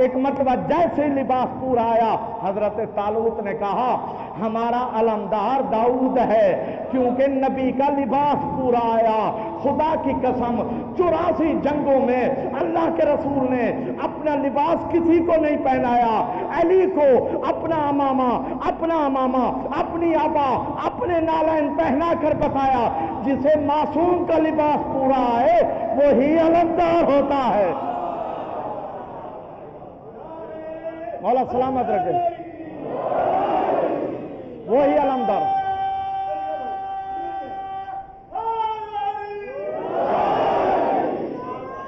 ایک مرتبہ جیسے لباس پورا آیا حضرت طالوت نے کہا ہمارا علمدار داؤد ہے، کیونکہ نبی کا لباس پورا آیا۔ خدا کی قسم 84 جنگوں میں اللہ کے رسول نے اپنا لباس کسی کو نہیں پہنایا، علی کو اپنا امامہ، اپنی آبا، اپنے نالین پہنا کر بتایا جسے معصوم کا لباس پورا آئے وہی علمدار ہوتا ہے۔ مولا سلامت رکھے، وہی علمدار۔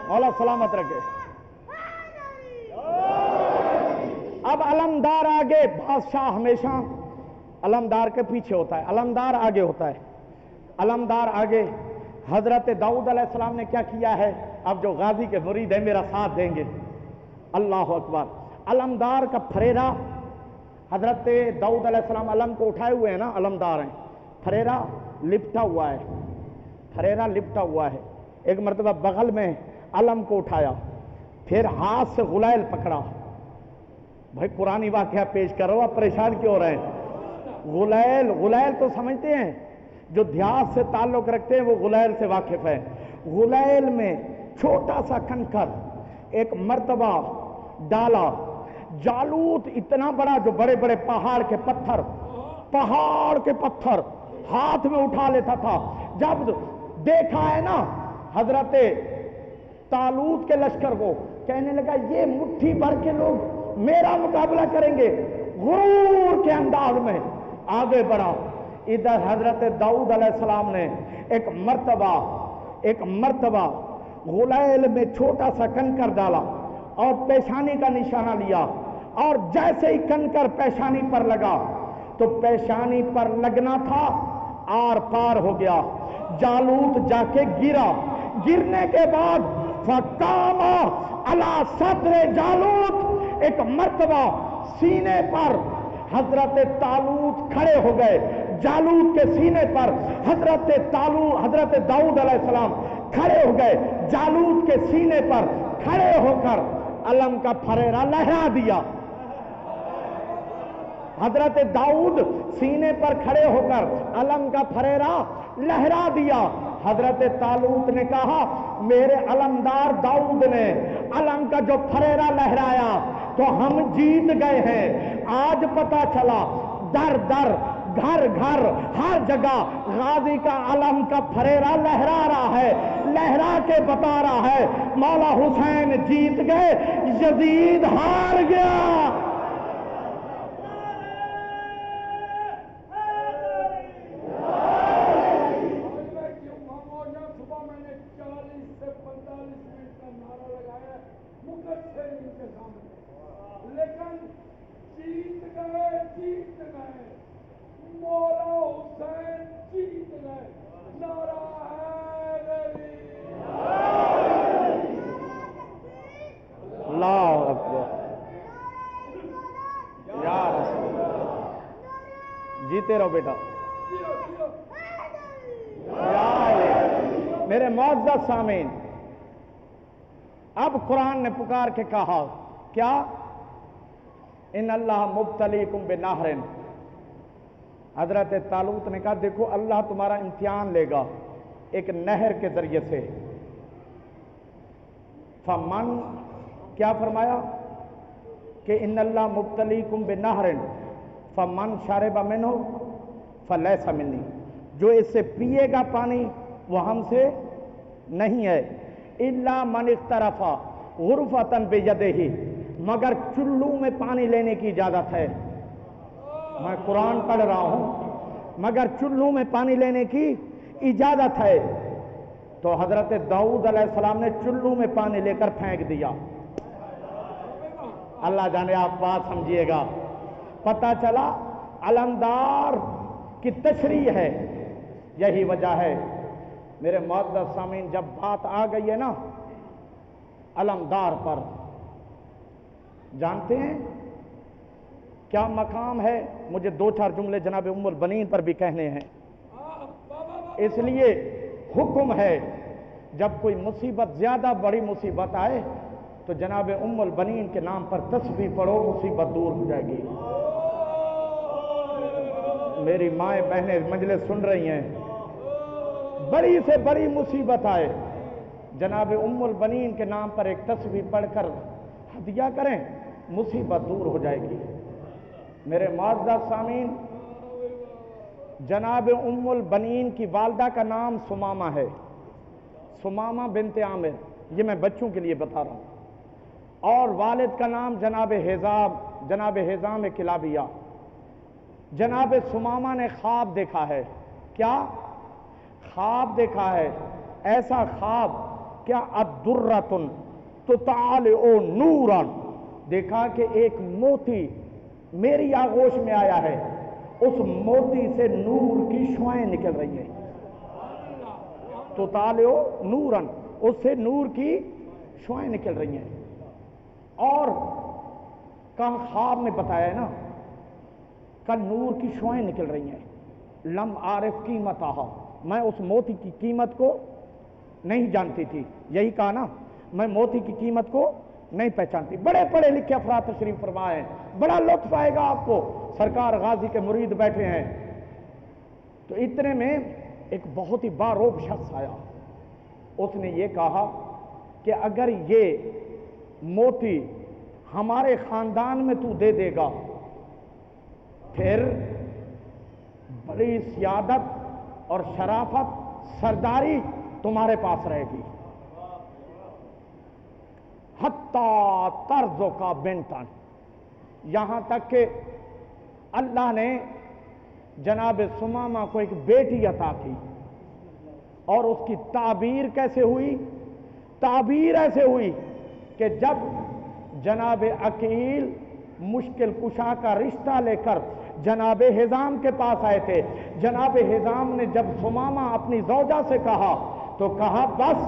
مولا سلامت رکھے۔ اب علمدار آگے، بادشاہ ہمیشہ علمدار کے پیچھے ہوتا ہے، علمدار آگے ہوتا ہے، علمدار آگے۔ حضرت داؤد علیہ السلام نے کیا کیا ہے؟ اب جو غازی کے مرید ہیں میرا ساتھ دیں گے، اللہ اکبر۔ علمدار کا پھریرا، حضرت داؤد علیہ السلام علم کو اٹھائے ہوئے ہیں نا، علمدار ہیں، پھریرا لپٹا ہوا ہے، پھریرا لپٹا ہوا ہے۔ ایک مرتبہ بغل میں علم کو اٹھایا، پھر ہاتھ سے غلیل پکڑا۔ بھائی قرآنی واقعہ پیش کرو، آپ پریشان کیوں ہو رہے ہیں؟ غلیل تو سمجھتے ہیں، جو دیہات سے تعلق رکھتے ہیں وہ غلیل سے واقف ہے۔ غلیل میں چھوٹا سا کنکر ایک مرتبہ ڈالا، جالوت اتنا بڑا جو بڑے بڑے پہاڑ کے پتھر ہاتھ میں اٹھا لیتا تھا۔ جب دیکھا ہے نا حضرت طالوت کے لشکر کو، کہنے لگا یہ مٹھی بھر کے لوگ میرا مقابلہ کریں گے، غرور کے انداز میں آگے بڑھا۔ ادھر حضرت داؤد علیہ السلام نے ایک مرتبہ غلیل میں چھوٹا سا کنکر ڈالا اور پیشانی کا نشانہ لیا، اور جیسے ہی کنکر پیشانی پر لگا تو پیشانی پر لگنا تھا آر پار ہو گیا، جالوت جا کے گرا۔ گرنے کے بعد فقام علی صدر جالوت، ایک مرتبہ سینے پر حضرت طالوت کھڑے ہو گئے، جالوت کے سینے پر حضرت داؤد علیہ السلام کھڑے ہو گئے، جالوت کے سینے پر کھڑے ہو کر علم کا پھریرا لہرا دیا۔ حضرت داؤد سینے پر کھڑے ہو کر علم کا پھریرا لہرا دیا۔ حضرت طالوت نے کہا میرے علمدار داؤد نے علم کا جو پھریرا لہرایا تو ہم جیت گئے ہیں۔ آج پتا چلا در در، گھر گھر، ہر جگہ غازی کا علم کا پھریرا لہرا رہا ہے، لہرا کے بتا رہا ہے مولا حسین جیت گئے، یزید ہار گیا۔ لیکن جیت گئے، مولا حسین جیت گئے، نعرہ حیدری۔ اللہ اکبر، یا رسول اللہ، جیتے رہو بیٹا۔ میرے معزز سامعین، اب قرآن نے پکار کے کہا کیا؟ ان اللہ مبتلیکم بنہر۔ حضرت طالوت نے کہا دیکھو اللہ تمہارا امتحان لے گا ایک نہر کے ذریعے سے۔ فمن، کیا فرمایا کہ ان اللہ مبتلیکم بنہر فمن شرب منہ فلیس منی، جو اس سے پیے گا پانی وہ ہم سے نہیں ہے، الا من اقترف غرفۃ بیدہ، مگر چلو میں پانی لینے کی اجازت ہے۔ میں قرآن پڑھ رہا ہوں، مگر چلو میں پانی لینے کی اجازت ہے۔ تو حضرت داؤد علیہ السلام نے چلو میں پانی لے کر پھینک دیا۔ اللہ جانے آپ بات سمجھیے گا، پتہ چلا علمدار کی تشریح ہے، یہی وجہ ہے میرے معزز سامعین، جب بات آ گئی ہے نا علمدار پر، جانتے ہیں کیا مقام ہے؟ مجھے 2-4 جملے جناب ام البنین پر بھی کہنے ہیں، اس لیے حکم ہے جب کوئی مصیبت، زیادہ بڑی مصیبت آئے تو جناب ام البنین کے نام پر تسبیح پڑھو، مصیبت دور ہو جائے گی۔ میری مائیں بہنیں مجلس سن رہی ہیں، بڑی سے بڑی مصیبت آئے، جناب ام البنین کے نام پر ایک تسبیح پڑھ کر ہدیہ کریں، مصیبت دور ہو جائے گی۔ میرے معزز سامعین، جناب ام البنین کی والدہ کا نام سمامہ ہے، سمامہ بنت عامر، یہ میں بچوں کے لیے بتا رہا ہوں، اور والد کا نام جناب حزام کلابیہ۔ جناب سمامہ نے خواب دیکھا ہے، کیا خواب دیکھا ہے؟ ایسا خواب کیا الدرۃ تطالع نورا، دیکھا کہ ایک موتی میری آغوش میں آیا ہے، اس موتی سے نور کی شعائیں نکل رہی ہیں، تطالع نورا، اس سے نور کی شعائیں نکل رہی ہیں۔ اور کہاں خواب میں بتایا ہے نا، کل نور کی شعائیں نکل رہی ہیں۔ لم عارف قیمتہا، میں اس موتی کی قیمت کو نہیں جانتی تھی، یہی کہا نا، میں موتی کی قیمت کو نہیں پہچانتی۔ بڑے پڑھے لکھے افراد تشریف فرمائے ہیں، بڑا لطف آئے گا آپ کو، سرکار غازی کے مرید بیٹھے ہیں۔ تو اتنے میں ایک بہت ہی باروب شخص آیا، اس نے یہ کہا کہ اگر یہ موتی ہمارے خاندان میں تو دے دے گا، پھر بڑی سیادت اور شرافت، سرداری تمہارے پاس رہے گی، حتیٰ ترزو کا بنتن، یہاں تک کہ اللہ نے جناب سمامہ کو ایک بیٹی عطا کی۔ اور اس کی تعبیر کیسے ہوئی؟ تعبیر ایسے ہوئی کہ جب جناب عقیل مشکل کشا کا رشتہ لے کر جناب حزام کے پاس آئے تھے، جناب حزام نے جب سمامہ اپنی زوجہ سے کہا تو کہا بس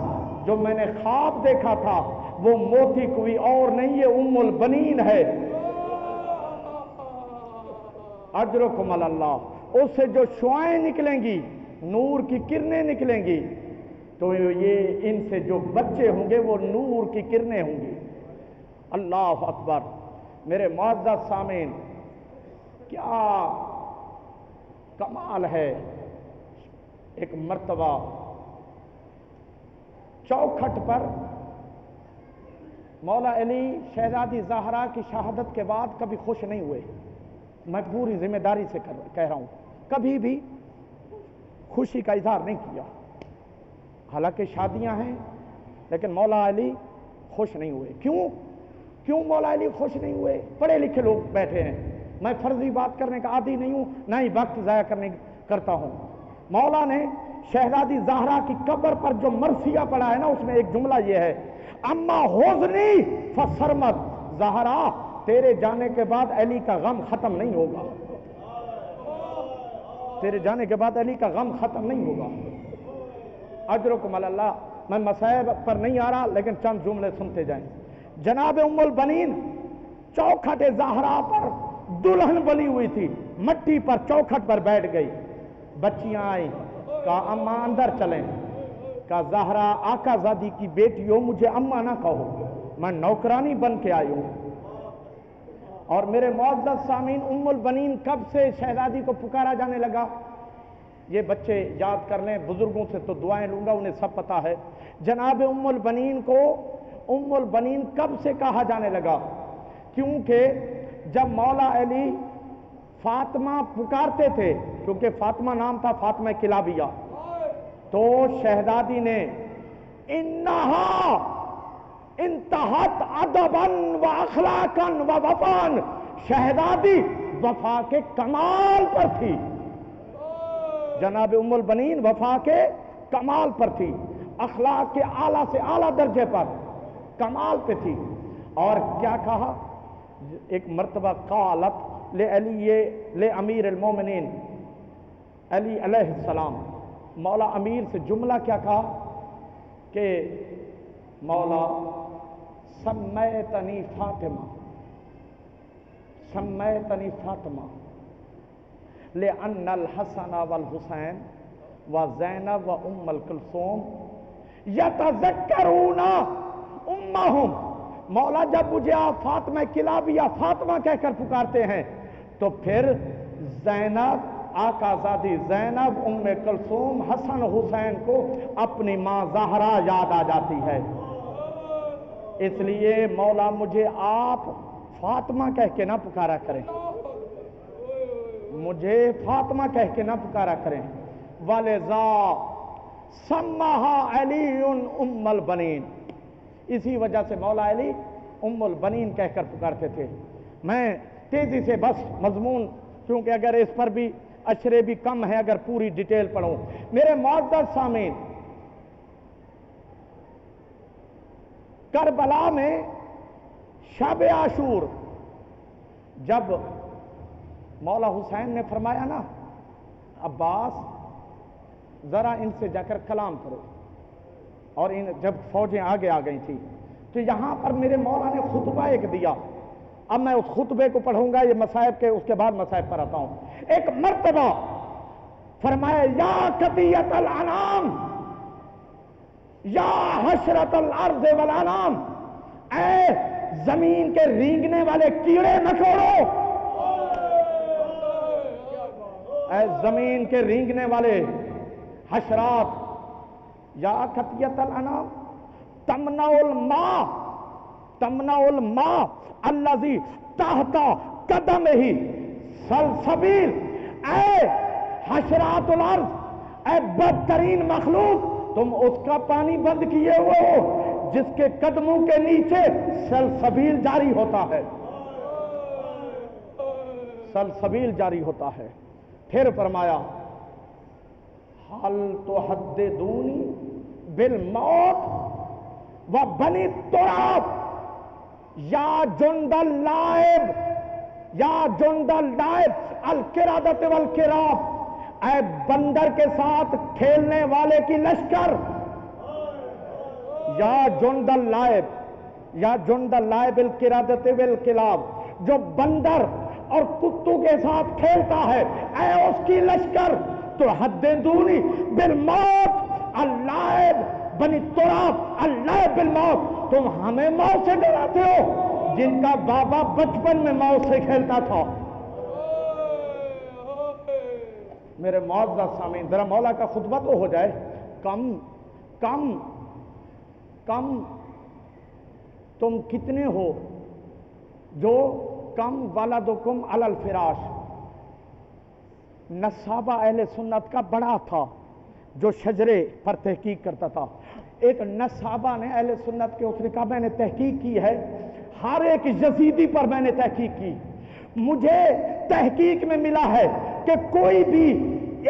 جو میں نے خواب دیکھا تھا وہ موتی کوئی اور نہیں، یہ ام البنین ہے، اجرکم علی اللہ، اس سے جو شعائیں نکلیں گی، نور کی کرنیں نکلیں گی، تو یہ ان سے جو بچے ہوں گے وہ نور کی کرنیں ہوں گی۔ اللہ اکبر۔ میرے معزز سامعین، کیا کمال ہے۔ ایک مرتبہ چوکھٹ پر مولا علی شہزادی زہرا کی شہادت کے بعد کبھی خوش نہیں ہوئے، میں پوری ذمہ داری سے کہہ رہا ہوں، کبھی بھی خوشی کا اظہار نہیں کیا، حالانکہ شادیاں ہیں، لیکن مولا علی خوش نہیں ہوئے۔ کیوں مولا علی خوش نہیں ہوئے؟ پڑھے لکھے لوگ بیٹھے ہیں، میں فرضی بات کرنے کا عادی نہیں ہوں، نہ ہی وقت ضائع کرتا ہوں۔ مولا نے شہزادی زہرا کی قبر پر جو مرثیہ پڑھا ہے نا، اس میں ایک جملہ یہ ہے، اما حزنی فسرمت، زہرا تیرے جانے کے بعد علی کا غم ختم نہیں ہوگا، تیرے جانے کے بعد علی کا غم ختم نہیں ہوگا۔ اجرکم علی اللہ۔ میں مسائل پر نہیں آ رہا، لیکن چند جملے سنتے جائیں۔ جناب ام البنین چوکھٹ زہرا پر دلہن بنی ہوئی تھی، مٹی پر چوکھٹ پر بیٹھ گئی، بچیاں آئیں، کہا اماں اندر چلیں، کہا زہرا آقا زادی کی بیٹی ہو، مجھے اماں نہ کہو، میں نوکرانی بن کے آئی ہوں۔ اور میرے معزز سامعین، ام البنین کب سے شہزادی کو پکارا جانے لگا؟ یہ بچے یاد کر لیں، بزرگوں سے تو دعائیں لوں گا، انہیں سب پتا ہے۔ جناب ام البنین کو ام البنین کب سے کہا جانے لگا؟ کیونکہ جب مولا علی فاطمہ پکارتے تھے، کیونکہ فاطمہ نام تھا، فاطمہ کلابیہ، تو شہزادی نے انہا انتہت ادبا و اخلاقا و وفان، شہزادی وفا کے کمال پر تھی، جناب ام البنین وفا کے کمال پر تھی، اخلاق کے اعلیٰ سے اعلیٰ درجے پر کمال پہ تھی۔ اور کیا کہا؟ ایک مرتبہ قالت لے امیر المومنین علی علیہ السلام، مولا امیر سے جملہ کیا کہا کہ مولا سمیتنی فاطمہ، سمیتنی فاطمہ لأن الحسن والحسین وزینب وام الکلثوم یتذکرون امہم مولا جب مجھے آپ فاطمہ کلابی یا فاطمہ کہہ کر پکارتے ہیں تو پھر زینب آقا زادی زینب ام کلثوم حسن حسین کو اپنی ماں زہرا یاد آ جاتی ہے، اس لیے مولا مجھے آپ فاطمہ کہہ کے نہ پکارا کریں، مجھے فاطمہ کہہ کے نہ پکارا کریں۔ وَلِذَا سَمَّهَا عَلِيٌّ ام البنین، اسی وجہ سے مولا علی ام البنین کہہ کر پکارتے تھے۔ میں تیزی سے بس مضمون، کیونکہ اگر اس پر بھی اشرے بھی کم ہیں اگر پوری ڈیٹیل پڑھوں۔ میرے معزز سامعین، کربلا میں شب عاشور جب مولا حسین نے فرمایا نا عباس ذرا ان سے جا کر کلام کرو، اور جب فوجیں آگے آ گئی تھی تو یہاں پر میرے مولا نے خطبہ ایک دیا۔ اب میں اس خطبے کو پڑھوں گا، یہ مصائب کے اس کے بعد مصائب پر آتا ہوں۔ ایک مرتبہ فرمایا یا قطیعۃ الانام یا حشرۃ الارض والانام، اے زمین کے رینگنے والے کیڑے مکوڑوں، اے زمین کے رینگنے والے حشرات، یا قطیعۃ الانام تمنع الماء الذی تحت قدمہ سلسبیل، اے حشرات الارض، اے بدترین مخلوق، تم اس کا پانی بند کیے ہوئے ہو جس کے قدموں کے نیچے سلسبیل جاری ہوتا ہے، سلسبیل جاری ہوتا ہے۔ پھر فرمایا حل تحدثونی بالموت و بنی التراب یا جند اللائب یا جند اللائب القردۃ والکراب، اے بندر کے ساتھ کھیلنے والے کی لشکر، یا جند اللائب یا جند اللائب القردۃ والکلاب، جو بندر اور کتوں کے ساتھ کھیلتا ہے، اے اس کی لشکر، تو حدثونی بالموت اللائب بنی التراب اللائب بالموت، تم ہمیں موت سے ڈراتے ہو جن کا بابا بچپن میں موت سے کھیلتا تھا۔ میرے معزز سامعین، ذرا مولا کا خطبہ تو ہو جائے۔ کم کم کم تم کتنے ہو جو کم ولدکم علی الفراش، نصابہ اہل سنت کا بڑا تھا جو شجرے پر تحقیق کرتا تھا۔ ایک نصابہ نے اہل سنت کے، اس نے کہا میں نے تحقیق کی ہے، ہر ایک یزیدی پر میں نے تحقیق کی، مجھے تحقیق میں ملا ہے کہ کوئی بھی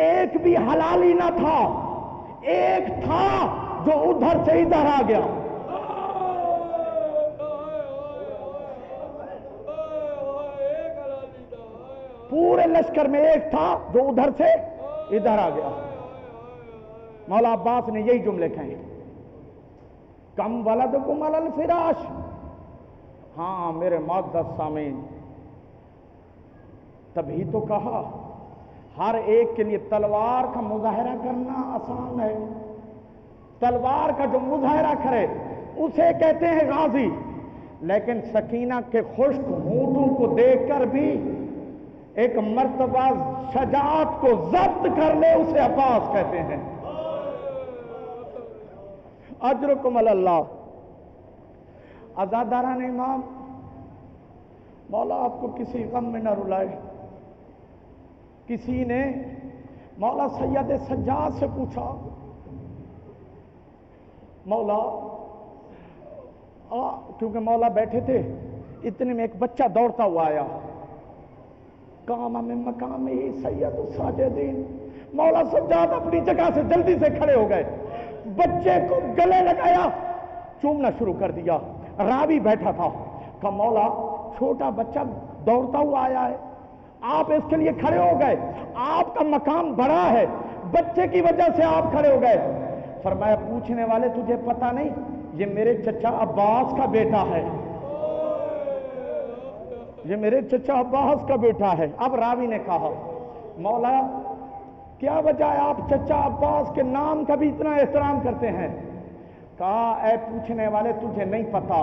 ایک بھی حلالی نہ تھا، ایک تھا جو ادھر سے ادھر آ گیا، پورے لشکر میں ایک تھا جو ادھر سے ادھر آ گیا۔ مولا عباس نے یہی جملے کہیں، کم ولدکم علی الفراش۔ ہاں میرے معزز سامعین، تبھی تو کہا ہر ایک کے لیے تلوار کا مظاہرہ کرنا آسان ہے، تلوار کا جو مظاہرہ کرے اسے کہتے ہیں غازی، لیکن سکینہ کے خشک ہونٹوں کو دیکھ کر بھی ایک مرتبہ شجاعت کو ضبط کر لے اسے عباس کہتے ہیں۔ اجرکم علی اللہ۔ عزاداران امام، مولا آپ کو کسی غم میں نہ رلائے۔ کسی نے مولا سید سجاد سے پوچھا، مولا کیونکہ مولا بیٹھے تھے، اتنے میں ایک بچہ دوڑتا ہوا آیا، قام من مقامہ سید الساجدین، مولا سجاد اپنی جگہ سے جلدی سے کھڑے ہو گئے، بچے کو گلے لگایا، چومنا شروع کر دیا۔ راوی بیٹھا تھا، کہا مولا چھوٹا بچہ دوڑتا ہوا آیا ہے، آپ اس کے لیے کھڑے ہو گئے، آپ کا مقام بڑا ہے، بچے کی وجہ سے آپ کھڑے ہو گئے۔ فرمایا پوچھنے والے تجھے پتہ نہیں یہ میرے چچا عباس کا بیٹا ہے، یہ میرے چچا عباس کا بیٹا ہے۔ اب راوی نے کہا مولا کیا وجہ ہے آپ چچا عباس کے نام کا بھی اتنا احترام کرتے ہیں؟ کہا اے پوچھنے والے تجھے نہیں پتا،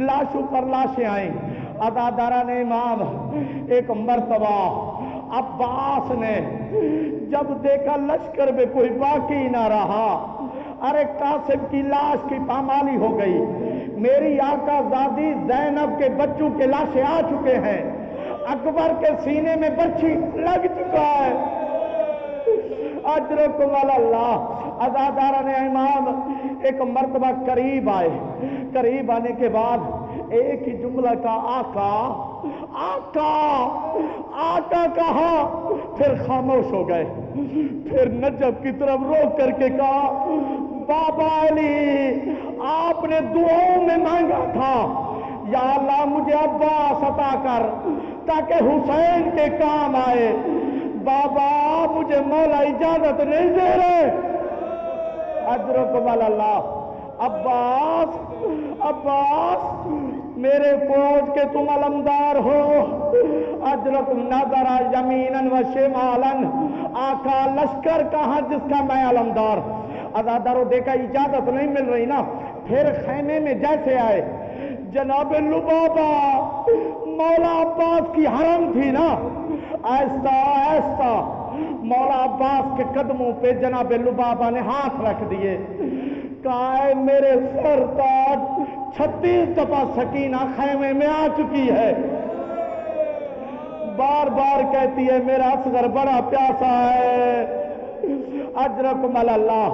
لاشوں پر لاشیں آئیں. عزاداران امام ایک مرتبہ عباس نے جب دیکھا لشکر میں کوئی باقی نہ رہا، ارے قاسم کی لاش کی پامالی ہو گئی، میری آقا زادی زینب کے بچوں کے لاشیں آ چکے ہیں، اکبر کے سینے میں بچی لگ چکا ہے. اجرکم اللہ. عزاداران امام ایک مرتبہ قریب آئے. قریب آنے کے بعد ایک ہی جملہ کا آقا آقا آقا کہا، پھر خاموش ہو گئے. پھر نجف کی طرف روک کر کے کہا بابا علی آپ نے دعاؤں میں مانگا تھا یا اللہ مجھے عباس عطا کر تاکہ حسین کے کام آئے، بابا مجھے مولا اجازت نہیں دے رہے. اجرکم اللہ. عباس میرے فوج کے تم علمدار ہو. اجرکم نظر یمیناً و شمالاً، آقا لشکر کہاں جس کا میں علمدار. عزاداروں دیکھا اجازت نہیں مل رہی نا، پھر خیمے میں جیسے آئے جناب لبابہ مولا عباس کی حرم تھی نا، آہستہ آہستہ مولا عباس کے قدموں پہ جناب لبابہ نے ہاتھ رکھ دیے. کہا ہے میرے سر تاج 36 دفعہ سکینہ خیمے میں آ چکی ہے. بار بار کہتی ہے میرا اصغر بڑا پیاسا ہے. اجرکم اللہ.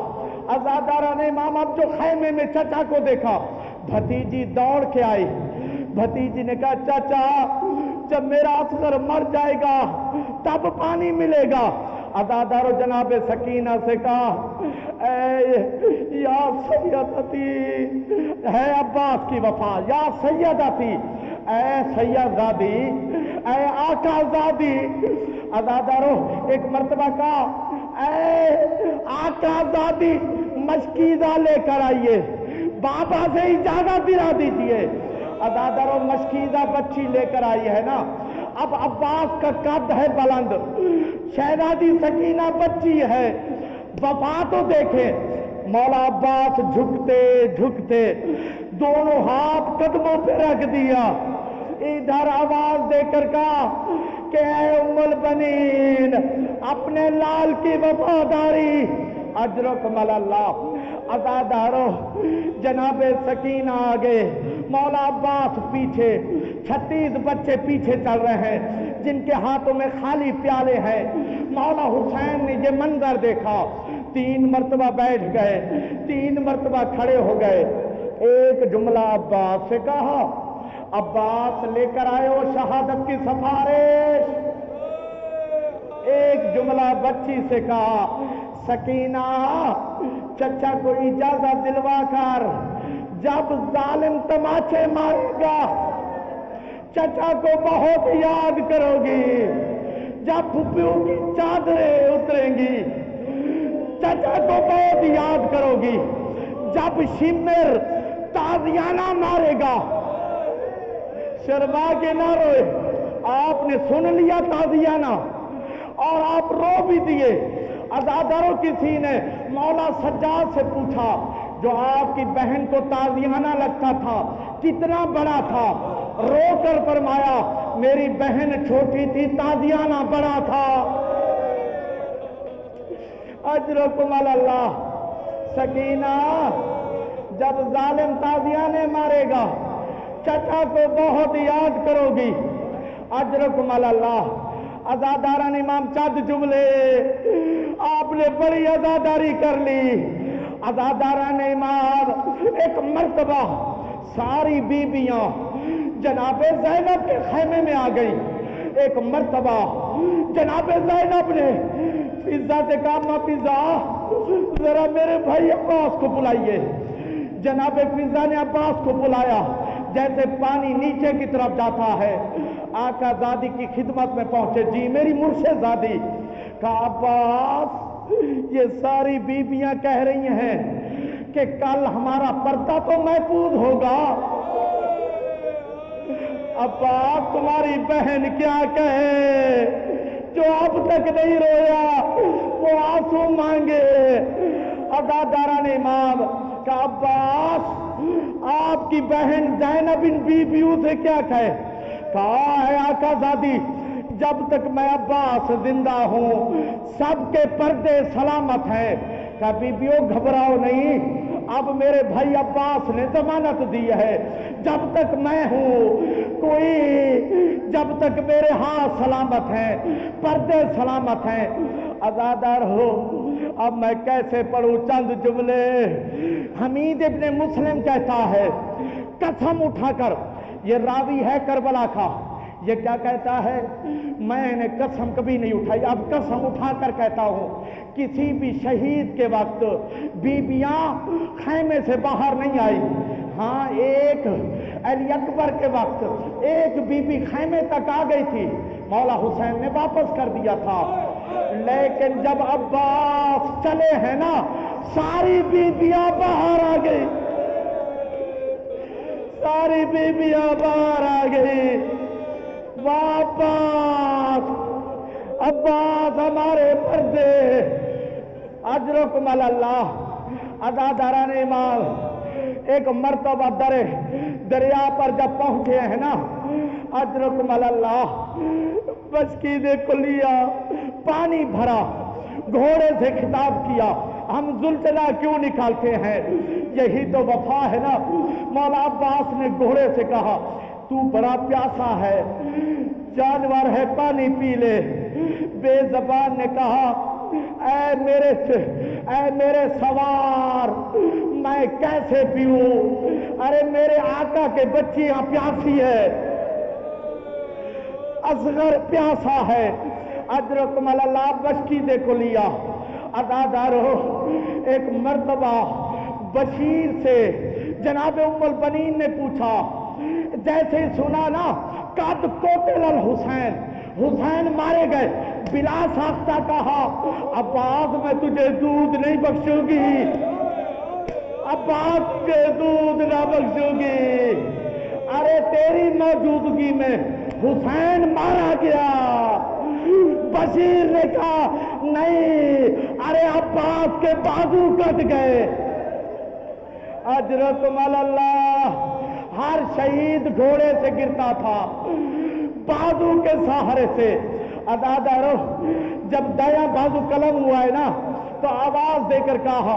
عزاداران امام اب جو خیمے میں چچا کو دیکھا، بھتیجی دوڑ کے آئی. بھتیجی نے کہا چچا جب میرا اصغر مر جائے گا تب پانی ملے گا. عزادارو جناب سکینہ سے کہا اے یا سیدتی، ہے عباس کی وفا، یا سیدتی، اے سیدزادی، اے آقا زادی. عزادارو ایک مرتبہ کہا اے آقا زادی مشکیزہ لے کر آئیے، بابا سے اجازت دلا دیجئے. عزادارو مشکیزہ بچی لے کر آئی ہے نا. اب عباس کا قد ہے بلند، شہزادی سکینہ بچی ہے. وفا تو دیکھیں، مولا عباس جھکتے جھکتے دونوں ہاتھ قدموں پہ رکھ دیا، ادھر آواز دے کر کہا کہ اے ام البنین اپنے لال کی وفاداری. اجرکم اللہ. عزادارو جناب سکینہ آگے، مولا عباس پیچھے، 36 بچے پیچھے چل رہے ہیں جن کے ہاتھوں میں خالی پیالے ہیں. مولا حسین نے یہ منظر دیکھا، 3 مرتبہ بیٹھ گئے، 3 مرتبہ کھڑے ہو گئے. ایک جملہ عباس سے کہا، عباس لے کر آئے ہو شہادت کی سفارش. ایک جملہ بچی سے کہا، سکینہ چچا کو اجازت دلوا کر، جب ظالم تماچے مارے گا چچا کو بہت یاد کرو گی، جب پھپھیوں کی چادریں اتریں گی چچا کو بہت یاد کرو گی، جب شمر تازیانہ مارے گا. شرما کے نہ روئے، آپ نے سن لیا تازیانہ اور آپ رو بھی دیے. عزادارو کسی نے مولا سجاد سے پوچھا جو آپ کی بہن کو تازیانہ لگتا تھا کتنا بڑا تھا؟ رو کر فرمایا میری بہن چھوٹی تھی تازیانہ بڑا تھا. اجرکم اللہ. سکینہ جب ظالم تازیانے مارے گا چچا کو بہت یاد کرو گی. اجرکم اللہ. عزاداران امام چند جملے آپ نے بڑی عزاداری کر لی. عزاداران امام ایک مرتبہ ساری بیبیاں جناب زینب کے خیمے میں آ گئی. ایک مرتبہ جناب زینب نے فضا سے کہا ماں فضا ذرا میرے بھائی عباس کو بلائیے. جناب فضا نے عباس کو بلایا، جیسے پانی نیچے کی طرف جاتا ہے آقا زادی کی خدمت میں پہنچے. جی میری مرشد زادی. کہا عباس یہ ساری بیبیاں کہہ رہی ہیں کہ کل ہمارا پردہ تو محفوظ ہوگا. عباس تمہاری بہن کیا کہے جو اب تک نہیں رویا وہ آنسو مانگے. عزاداران امام کہا عباس آپ کی بہن زینب ان بیویوں سے کیا کہے؟ کہا ہے آقا زادی جب تک میں عباس زندہ ہوں سب کے پردے سلامت ہیں۔ کہا بیبیوں گھبراؤ نہیں، اب میرے بھائی عباس نے ضمانت دی ہے، جب تک میں ہوں کوئی، جب تک میرے ہاتھ سلامت ہیں پردے سلامت ہیں۔ عزادار ہو اب میں کیسے پڑھوں چند جملے۔ حمید ابن مسلم کہتا ہے قسم اٹھا کر، یہ راوی ہے کربلا کا، یہ کیا کہتا ہے؟ میں نے قسم کبھی نہیں اٹھائی، اب قسم اٹھا کر کہتا ہوں کسی بھی شہید کے وقت بیویاں خیمے سے باہر نہیں آئی۔ ہاں ایک علی اکبر کے وقت ایک بی بی خیمے تک آ گئی تھی، مولا حسین نے واپس کر دیا تھا، لیکن جب عباس چلے ہیں نا ساری بیویاں باہر آ گئی، ساری بیویاں باہر آ گئی۔ واپس عباس ہمارے پردے اجرکم اللہ۔ عزاداران ایمان ایک مرتبہ دریا پر جب پہنچے ہیں نا اجرکم اللہ بشکید کلیہ پانی بھرا، گھوڑے سے خطاب کیا ہم زلزلہ کیوں نکالتے ہیں؟ یہی تو وفا ہے نا۔ مولا عباس نے گھوڑے سے کہا تو بڑا پیاسا ہے، جانور ہے پانی پی لے۔ بے زبان نے کہا اے میرے سوار میں کیسے پیوں؟ ارے میرے آقا کے بچیاں پیاسی ہے، اصغر پیاسا ہے۔ اجرکم اللہ بشکی دے کو لیا۔ عزادارو ایک مرتبہ بشیر سے جناب ام البنین نے پوچھا، جیسے ہی سنا نا قد قتل الحسین، حسین مارے گئے، بلا ساختہ کہا عباس میں تجھے دودھ نہیں بخشوں گی، عباس کے دودھ نہ بخشوں گی۔ ارے تیری موجودگی میں حسین مارا گیا۔ بشیر نے کہا نہیں، ارے عباس کے بازو کٹ گئے۔ اجرکم اللہ ہر شہید گھوڑے سے گرتا تھا بازو کے سہارے سے۔ عزادارو جب دایاں بازو قلم ہوا ہے نا تو آواز دے کر کہا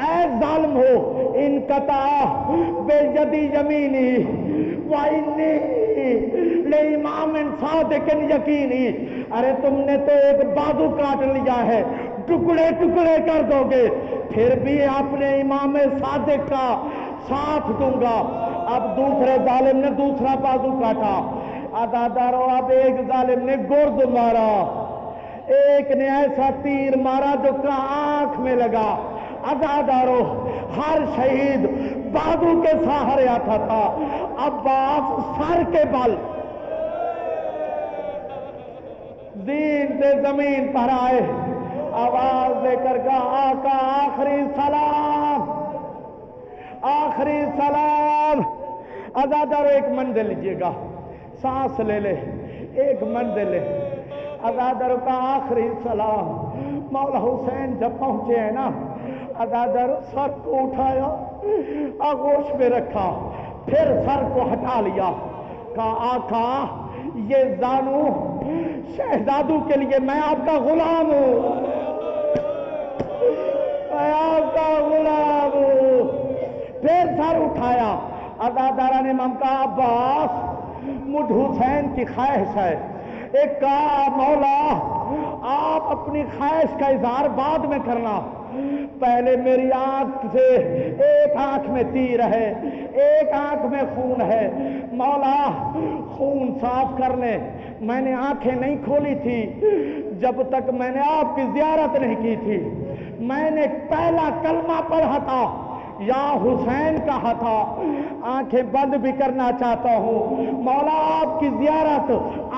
اے ظالم ہو انقطع بے یدی یمینی وَإِنِّي لِإِمَامٍ صَادِقٍ یقینی۔ ارے تم نے تو ایک بازو کاٹ لیا ہے، ٹکڑے ٹکڑے کر دو گے، پھر بھی اپنے امام صادق کا ساتھ دوں گا۔ اب دوسرے ظالم نے دوسرا بازو کاٹا۔ عزادارو اب ایک ظالم نے گرد مارا، ایک نے ایسا تیر مارا جو آنکھ میں لگا۔ عزادارو ہر شہید بازو کے سہارے آتا تھا، عباس سر کے بل دین سے زمین پر آئے، آواز دے کر کہا آقا آخری سلام، آخری سلام۔ عزادارو ایک منزل لیجئے گا، سانس لے لے، ایک منزل لے۔ عزادارو کا آخری سلام۔ مولا حسین جب پہنچے ہیں نا عزادارو سر کو اٹھایا، آغوش میں رکھا، پھر سر کو ہٹا لیا، کہا آقا یہ زانو شہزادوں کے لیے میں آپ کا غلام ہوں، میں آپ کا غلام ہوں۔ پھر سر اٹھایا۔ عزاداران امام کا عباس مجھ حسین کی خواہش ہے۔ ایک کہا مولا آپ اپنی خواہش کا اظہار بعد میں کرنا، پہلے میری آنکھ سے ایک آنکھ میں تیر ہے، ایک آنکھ میں خون ہے، مولا خون صاف کر لیں۔ میں نے آنکھیں نہیں کھولی تھی جب تک میں نے آپ کی زیارت نہیں کی تھی۔ میں نے پہلا کلمہ پڑھا تھا یا حسین کہا تھا، آنکھیں بند بھی کرنا چاہتا ہوں۔ مولا آپ کی زیارت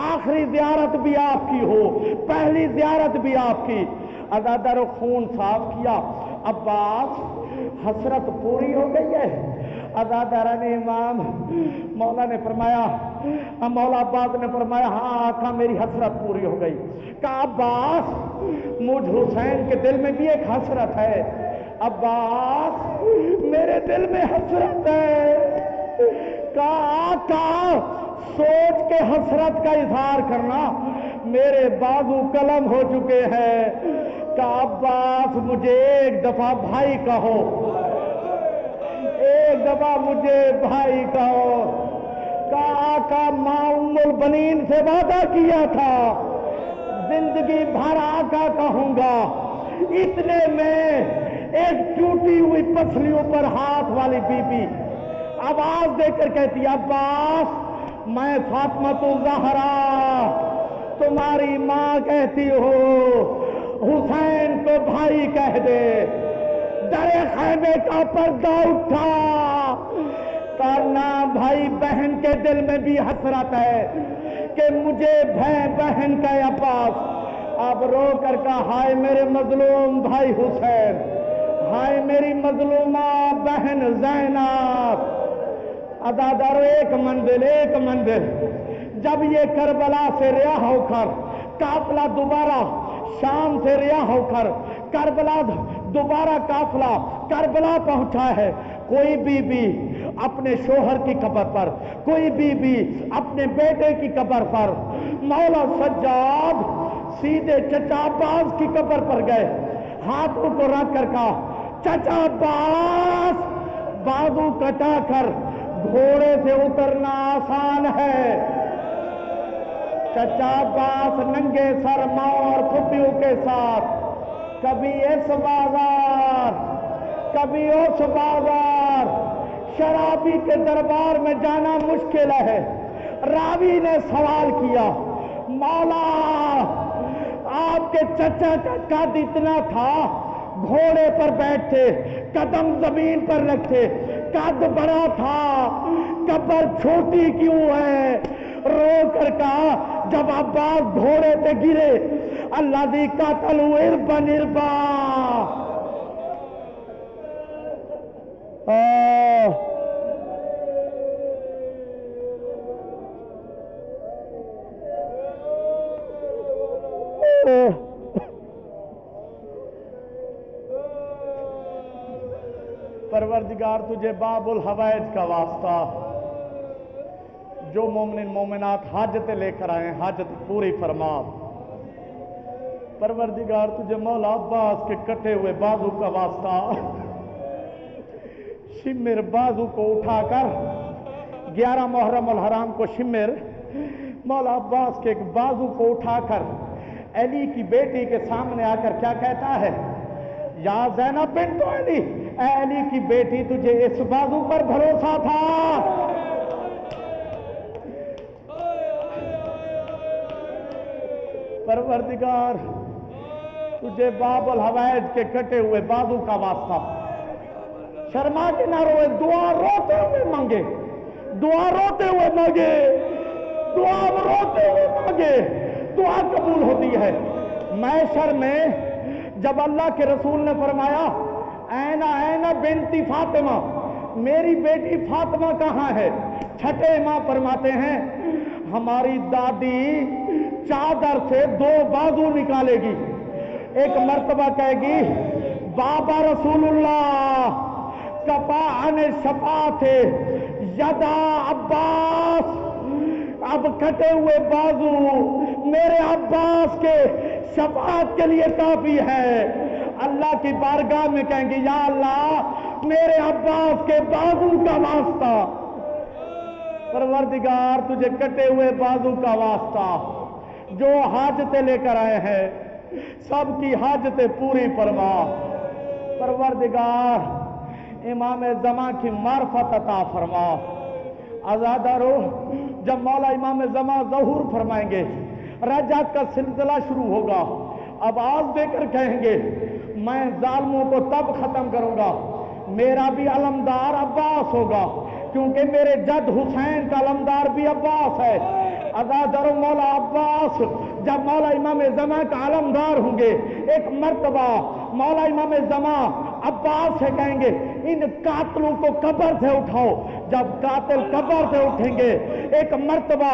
آخری زیارت بھی آپ کی ہو، پہلی زیارت بھی آپ کی۔ عزادارو خون صاف کیا۔ عباس حسرت پوری ہو گئی ہے؟ عزاداران امام مولا نے فرمایا، مولا عباس نے فرمایا ہاں آقا میری حسرت پوری ہو گئی۔ کہا عباس مجھ حسین کے دل میں بھی ایک حسرت ہے، عباس میرے دل میں حسرت ہے. کہا آقا سوچ کے حسرت کا اظہار کرنا، میرے بازو قلم ہو چکے ہیں. کہا عباس مجھے ایک دفعہ بھائی کہو، ایک دفعہ مجھے بھائی کہو. کہا آقا ماں ام البنین سے وعدہ کیا تھا زندگی بھر آقا کہوں گا. اتنے میں ایک ٹوٹی ہوئی پسلیوں پر ہاتھ والی بی بی آواز دے کر کہتی عباس میں فاطمہ الزہرا تمہاری ماں کہتی ہو، حسین کو بھائی کہہ دے. درے خیمے کا پردہ اٹھا. کرنا بھائی بہن کے دل میں بھی حسرت ہے کہ مجھے بہن کا عباس. اب رو کر کہا ہائے میرے مظلوم بھائی حسین، ہائے میری مظلومہ بہن زینب. عزادارو ایک منزل جب یہ کربلا سے رہا ہو کر قافلہ دوبارہ شام سے رہا ہو کر کربلا دوبارہ قافلہ کربلا پہنچا ہے، کوئی بی بی اپنے شوہر کی قبر پر، کوئی بی بی اپنے بیٹے کی قبر پر. مولا سجاد سیدھے چچا عباس کی قبر پر گئے، ہاتھوں کو رکھ کر کہا چچا عباس بازو کٹا کر گھوڑے سے اترنا آسان ہے. چچا عباس ننگے سر ماں اور پھپھیوں کے ساتھ کبھی اس بازار کبھی اس بازار، شرابی کے دربار میں جانا مشکل ہے. راوی نے سوال کیا مولا آپ کے چچا کا قد اتنا تھا، گھوڑے پر بیٹھتے قدم زمین پر رکھتے، قد بڑا تھا، قبر چھوٹی کیوں ہے؟ رو کر کہا جب عباس گھوڑے پہ گرے الذی قتل اربن اربا. پروردگار تجھے باب الحوائج کا واسطہ، جو مومن مومنات حاجتیں لے کر آئے حاجت پوری فرما. پروردگار تجھے مولا عباس کے کٹے ہوئے بازو کا واسطہ، شمر بازو کو اٹھا کر 11 محرم الحرام کو شمر مولا عباس کے ایک بازو کو اٹھا کر علی کی بیٹی کے سامنے آ کر کیا کہتا ہے؟ یا زینب بنت علی، اے علی کی بیٹی تجھے اس بازو پر بھروسہ تھا. پروردگار تجھے باب الحوائج کے کٹے ہوئے بازو کا واسطہ، شرما کے نہ روئے، دعا روتے ہوئے مانگے، دعا روتے ہوئے مانگے، دعا روتے ہوئے مانگے، دعا قبول ہوتی ہے. محشر میں جب اللہ کے رسول نے فرمایا اینا بنتی فاطمہ، میری بیٹی فاطمہ کہاں ہے؟ چھٹے امام فرماتے ہیں ہماری دادی چادر سے 2 بازو نکالے گی، ایک مرتبہ کہے گی بابا رسول اللہ کفا عن شفاعت یدا عباس. اب کٹے ہوئے بازو میرے عباس کے شفاعت کے لیے کافی ہے. اللہ کی بارگاہ میں کہیں گے یا اللہ میرے عباس کے بازو کا واسطہ. پروردگار تجھے کٹے ہوئے بازو کا واسطہ، جو حاجتیں لے کر آئے ہیں سب کی حاجتیں پوری فرما. پروردگار امام زمان کی معرفت عطا فرما. آزادارو جب مولا امام زمان ظہور فرمائیں گے رجعت کا سلسلہ شروع ہوگا، آواز دے کر کہیں گے میں ظالموں کو تب ختم کروں گا، میرا بھی علمدار عباس ہوگا، کیونکہ میرے جد حسین کا علمدار بھی عباس ہے. عزادارو مولا عباس جب مولا امام زمان کا علمدار ہوں گے، ایک مرتبہ مولا امام زمان عباس سے کہیں گے ان قاتلوں کو قبر سے اٹھاؤ. جب قاتل قبر سے اٹھیں گے ایک مرتبہ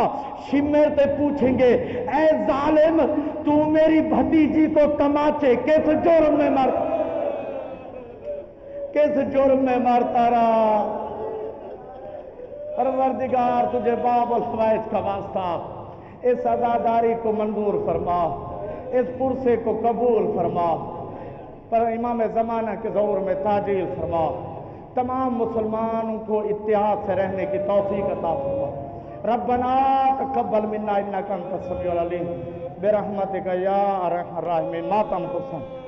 شمر سے پوچھیں گے اے ظالم تو میری بھتیجی کو تماچے کس جرم میں مار؟ کس جرم میں مرتا رہا؟ پروردگار تجھے باب الحوائج کا واسطہ اس عزاداری کو منظور فرما، اس پرسے کو قبول فرما، پر امام زمانہ کے ظہور میں تاجیل فرما، تمام مسلمانوں کو اتحاد سے رہنے کی توفیق عطا فرما۔ ربنا تقبل منا انک انت السمیع العلیم برحمتک یا ارحم الراحمین۔ ماتم حسن